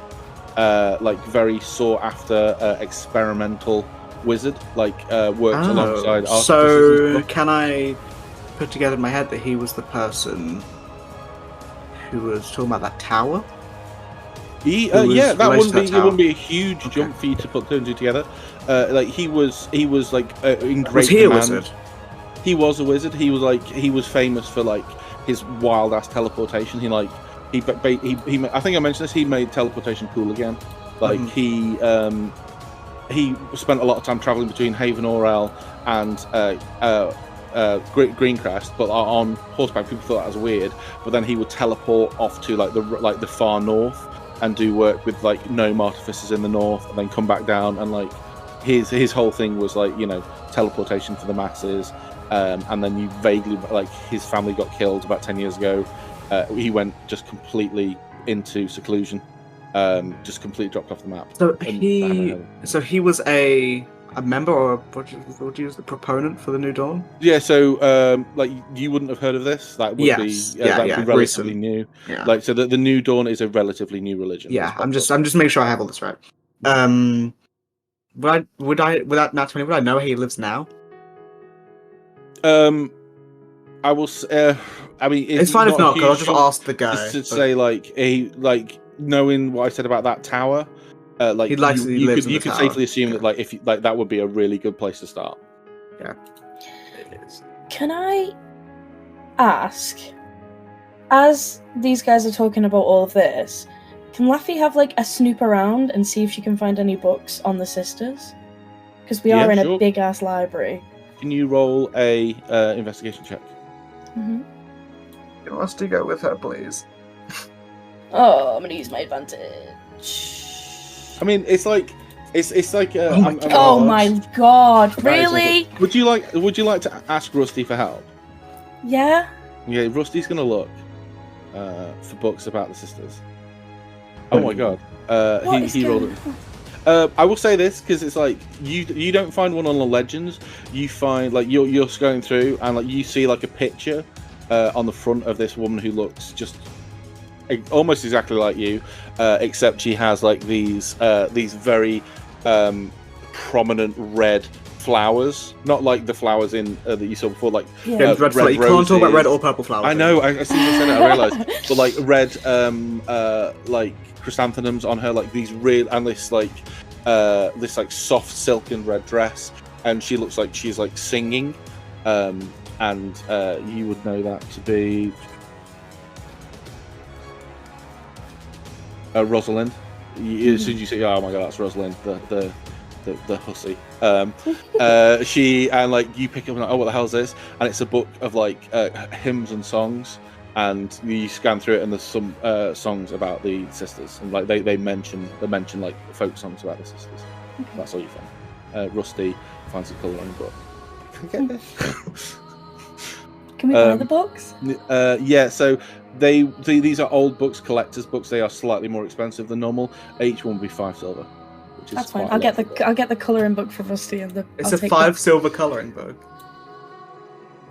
very sought after experimental wizard. Worked alongside artists. So can I put together in my head that he was the person who was talking about that tower? Yeah, that related wouldn't to be. that It wouldn't tower? be a huge jump for you to put two and two together. Like he was like in great Was he a demand. wizard? He was a wizard. He was famous for like his wild ass teleportation. He I think I mentioned this. He made teleportation cool again. Like he spent a lot of time traveling between Haven Orel and Greencrest, but on horseback. People thought that was weird. But then he would teleport off to the far north and do work with like gnome artificers in the north, and then come back down. And like his whole thing was like teleportation for the masses. And then you vaguely like his family got killed about 10 years ago. He went just completely into seclusion, just completely dropped off the map. So he was a member, or what would you use, the proponent for the New Dawn? Yeah, so like you wouldn't have heard of this. That would be relatively recent. new. Yeah. Like so the New Dawn is a relatively new religion. Yeah, I'm just making sure I have all this right. Would I without Nat 20, would I know where he lives now? I will. I mean, it's fine if not, because I'll just ask the guy. Just to say, like knowing what I said about that tower, like you could safely assume that like if that would be a really good place to start. Yeah, it is. Can I ask, as these guys are talking about all of this, can Lafi have like a snoop around and see if she can find any books on the sisters? Because we are in a big ass library. Can you roll a investigation check? Mm-hmm. Can Rusty go with her, please? Oh, I'm gonna use my advantage. I mean, it's like. Oh my god! Really? Would you like to ask Rusty for help? Yeah. Yeah, Rusty's gonna look for books about the sisters. Oh my god! He rolled it. I will say this because it's like you don't find one on the legends. You find like you're going through and like you see like a picture on the front of this woman who looks just almost exactly like you, except she has like these very prominent red flowers, not like the flowers in that you saw before, like red roses. You can't talk about red or purple flowers. I know. As soon as I said it, I realised. But like red, like chrysanthemums on her, like these real, and this like soft silken red dress, and she looks like she's like singing, and you would know that to be Rosalind. As soon as you say, "Oh my god, that's Rosalind," the hussy. She and like you pick up and like, oh, what the hell is this? And it's a book of like hymns and songs, and you scan through it, and there's some songs about the sisters, and like they mention like folk songs about the sisters. That's all you find. Rusty finds a colouring book. Can we buy the books? Yeah, so these are old books, collectors' books. They are slightly more expensive than normal. Each one will be 5 silver. Which is That's fine. I'll get the colouring book for Rusty and the. It's a 5 silver colouring book.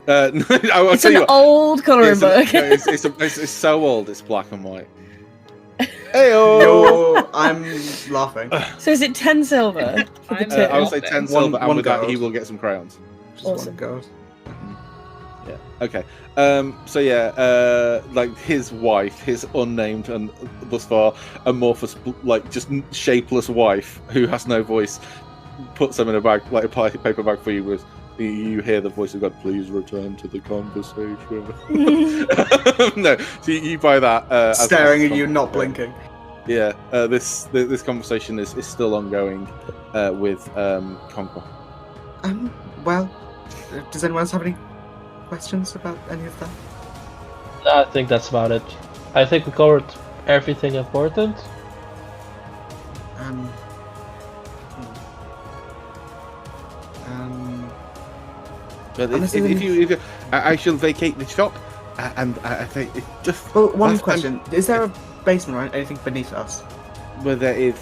No, it's an old colouring book. It's so old. It's black and white. Heyo! I'm laughing. So is it 10 silver? I would say 10 silver, and with that gold. He will get some crayons. Just awesome. One gold. Yeah. Okay. So yeah, like his wife, his unnamed and thus far amorphous, like just shapeless wife who has no voice, puts them in a bag, like a paper bag for you. With you hear the voice of God, please return to the conversation. No, so you buy that. Staring at you, not blinking. Yeah. This conversation is still ongoing with Conquer. Well, does anyone else have any questions about any of that? I think that's about it. I think we covered everything important. But if you, I shall vacate the shop, and I think it just. Well, one question: is there a basement or anything beneath us? Where there is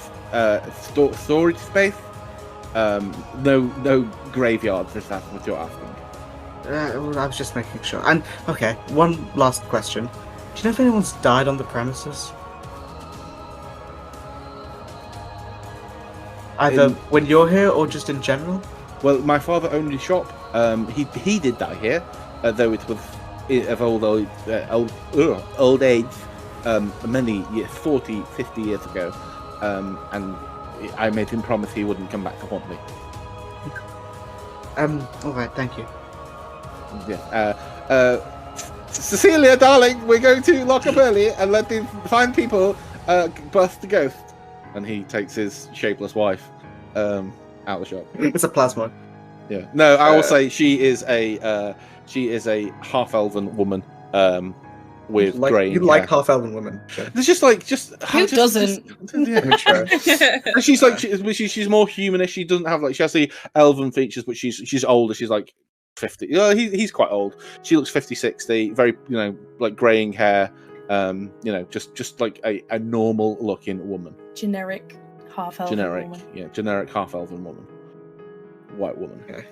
storage space. No graveyards. If that's what you're asking. Well, I was just making sure. And okay, one last question: do you know if anyone's died on the premises? Either when you're here or just in general? Well, my father owned a shop. He did die here, though it was of old age. many years, 40, 50 years ago, and I made him promise he wouldn't come back to haunt me. All right, thank you. Yeah. Cecilia, darling, we're going to lock up early and let the fine people bust the ghost. And he takes his shapeless wife out of the shop. It's a plasma. Yeah. No, I will say she is a half-elven woman with grey hair. You like half-elven women. So. There's Who doesn't? Yeah. Sure. And she's like she's more humanish. She doesn't have she has the elven features, but she's older. She's like 50. He's quite old. She looks 50, 60. Very like greying hair. Just like a normal looking woman. Generic half-elven woman. Yeah, generic half-elven woman. White woman. Okay.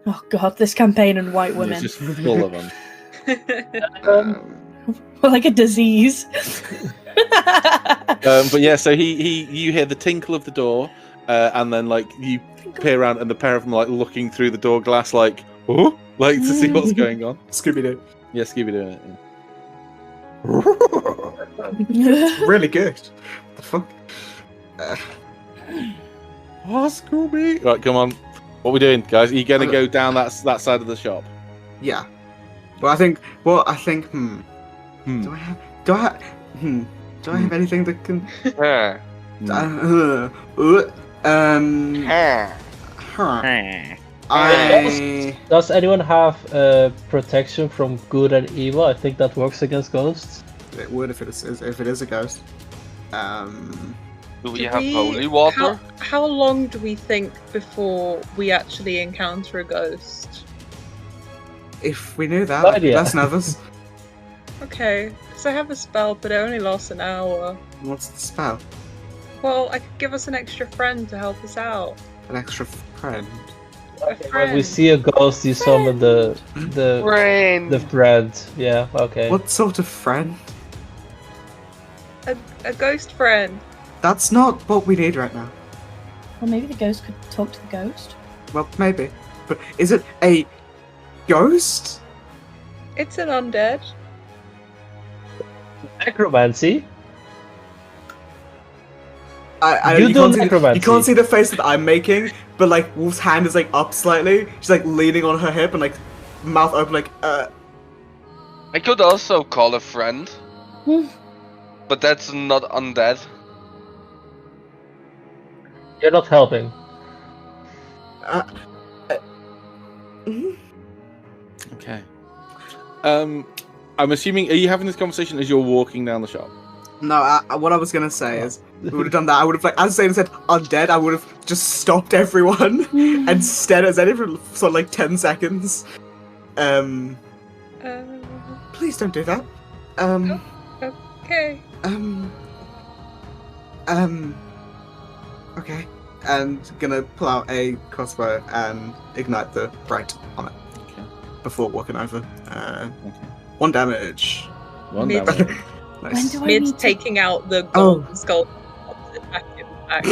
Oh god, this campaign and white women. It's just full of them. Like a disease. But yeah, so you hear the tinkle of the door, and then like you peer around, and the pair of them like looking through the door glass, like to see what's going on. Scooby-Doo. Yeah, Scooby-Doo. Really good. The fuck? Scooby! Right, come on. What are we doing, guys? Are you going to go down that side of the shop? Yeah. Well, I think. Do I have anything that can? Does anyone have protection from good and evil? I think that works against ghosts. It would if it is a ghost. Do we have holy water? How long do we think before we actually encounter a ghost? If we knew that, that'd be less nervous. Okay, because I have a spell, but it only lasts an hour. What's the spell? Well, I could give us an extra friend to help us out. An extra friend. When we see a ghost, you summon the friend. Yeah. Okay. What sort of friend? A ghost friend. That's not what we need right now. Well, maybe the ghost could talk to the ghost. Well, maybe. But is it a ghost? It's an undead. Necromancy. You can't see the face that I'm making, but like Wolf's hand is like up slightly. She's like leaning on her hip and like mouth open, like I could also call a friend, but that's not undead. You're not helping. Okay. I'm assuming. Are you having this conversation as you're walking down the shop? No, what I was gonna say is, we would have done that. I would have, like, as Zane said, undead, I would have just stopped everyone and stared at Zane for sort of like 10 seconds. Please don't do that. Okay. Okay. And gonna pull out a crossbow and ignite the bright on it. Okay. Before walking over. 1 damage. 1 damage. Nice. When do I Mid's need to... taking out the golden skull. Back in back.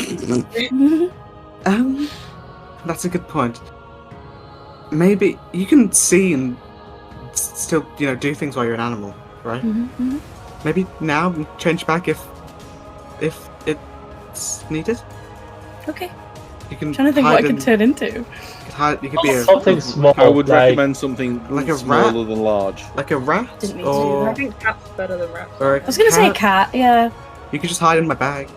That's a good point. Maybe you can see and still, do things while you're an animal, right? Mm-hmm. Maybe now we change back if it's needed. Okay. You can. I'm trying to think what I could turn into. You could be a something small. I would recommend something like a smaller rat? than large. Like a rat, Didn't mean to do or that. I think cat's better than rats. or a I was gonna say a cat. Yeah. You could just hide in my bag.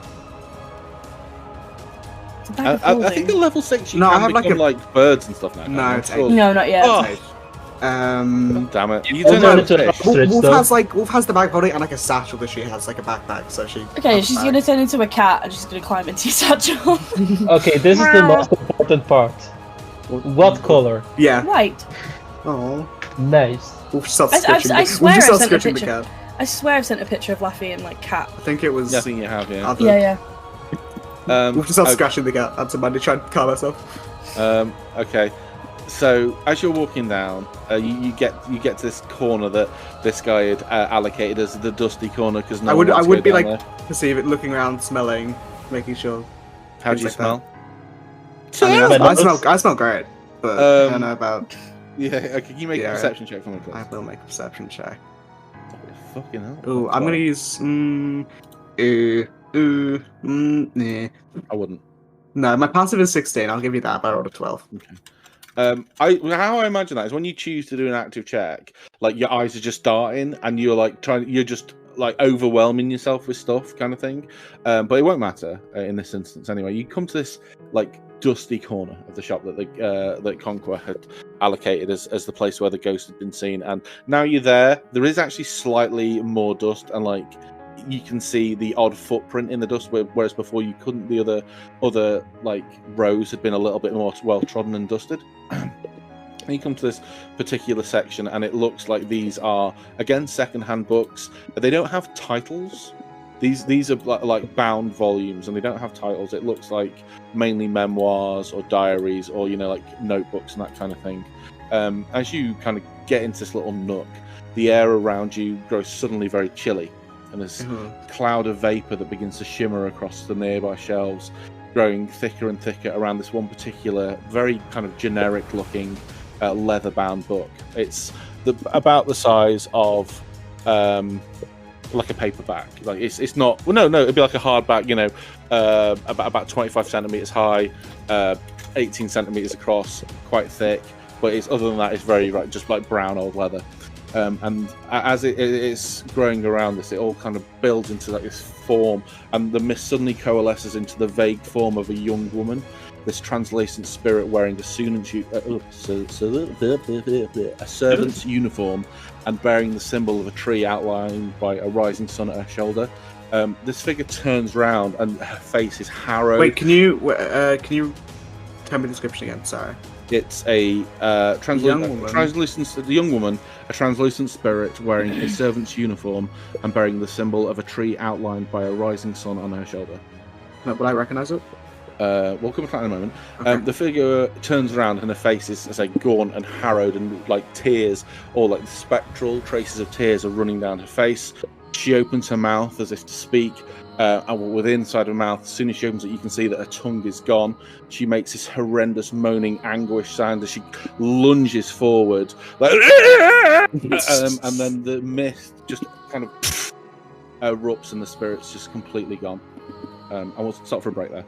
It's a bag of I holding. think at level 6 you No, I can have like become like birds and stuff now. No, I'm it's sure. No, not yet. Oh, damn it! You Hold don't on know to fish. ostrich, Wolf though. Wolf has the bag holding and like a satchel that she has, like a backpack. So she. Okay, has a she's bag. gonna turn into a cat and she's gonna climb into your satchel. Okay, this is the most important part. What color? Yeah. White. Oh. Nice. Wolf starts I scratching. swear Wolf just I starts sent a scratching the picture. cat. I swear I've sent a picture of Lafi and like cat. I think it was. I think you have, yeah. Other. Yeah. Wolf just starts scratching the cat. That's somebody trying to calm herself. Okay. So as you're walking down, you get to this corner that this guy had allocated as the dusty corner because I would be like there. perceive it, looking around, smelling, making sure. How do you things like smell? I smell great, but I don't know about. Yeah. Okay. Can you make a perception check for me, please? I will make a perception check. Fucking hell. Ooh, I'm gonna use. Nah. I wouldn't. No, my passive is 16. I'll give you that. But I rolled a 12. Okay. How I imagine that is when you choose to do an active check, like your eyes are just darting and you're like you're just like overwhelming yourself with stuff, kind of thing. But it won't matter in this instance anyway. You come to this like dusty corner of the shop that that Conquer had allocated as the place where the ghost had been seen, and now you're there. There is actually slightly more dust, and like you can see the odd footprint in the dust, whereas before you couldn't. The other like rows had been a little bit more well trodden and dusted. And you come to this particular section, and it looks like these are again second-hand books, but they don't have titles. These are like bound volumes, and they don't have titles. It looks like mainly memoirs or diaries, or like notebooks and that kind of thing. As you kind of get into this little nook, the air around you grows suddenly very chilly, and there's a cloud of vapor that begins to shimmer across the nearby shelves, growing thicker and thicker around this one particular, very kind of generic-looking leather-bound book. It's about the size of like a paperback. Like it's not. Well, no, it'd be like a hardback. About 25 centimeters high, 18 centimeters across, quite thick. But it's other than that, it's very just like brown old leather. And as it's growing around this, it all kind of builds into like this form, and the mist suddenly coalesces into the vague form of a young woman, this translucent spirit wearing a servant's uniform and bearing the symbol of a tree outlined by a rising sun at her shoulder. This figure turns round, and her face is harrowed. Wait, can you tell me the description again? Sorry. It's a young woman, a translucent spirit wearing a servant's uniform and bearing the symbol of a tree outlined by a rising sun on her shoulder. No, will I recognise it? We'll come back to that in a moment. Okay. The figure turns around, and her face is, as I say, gaunt and harrowed, and like tears, or like the spectral traces of tears, are running down her face. She opens her mouth as if to speak. And within inside her mouth, as soon as she opens it, you can see that her tongue is gone. She makes this horrendous moaning anguish sound as she lunges forward, like, and then the mist just kind of erupts, and the spirit's just completely gone. I will stop for a break there.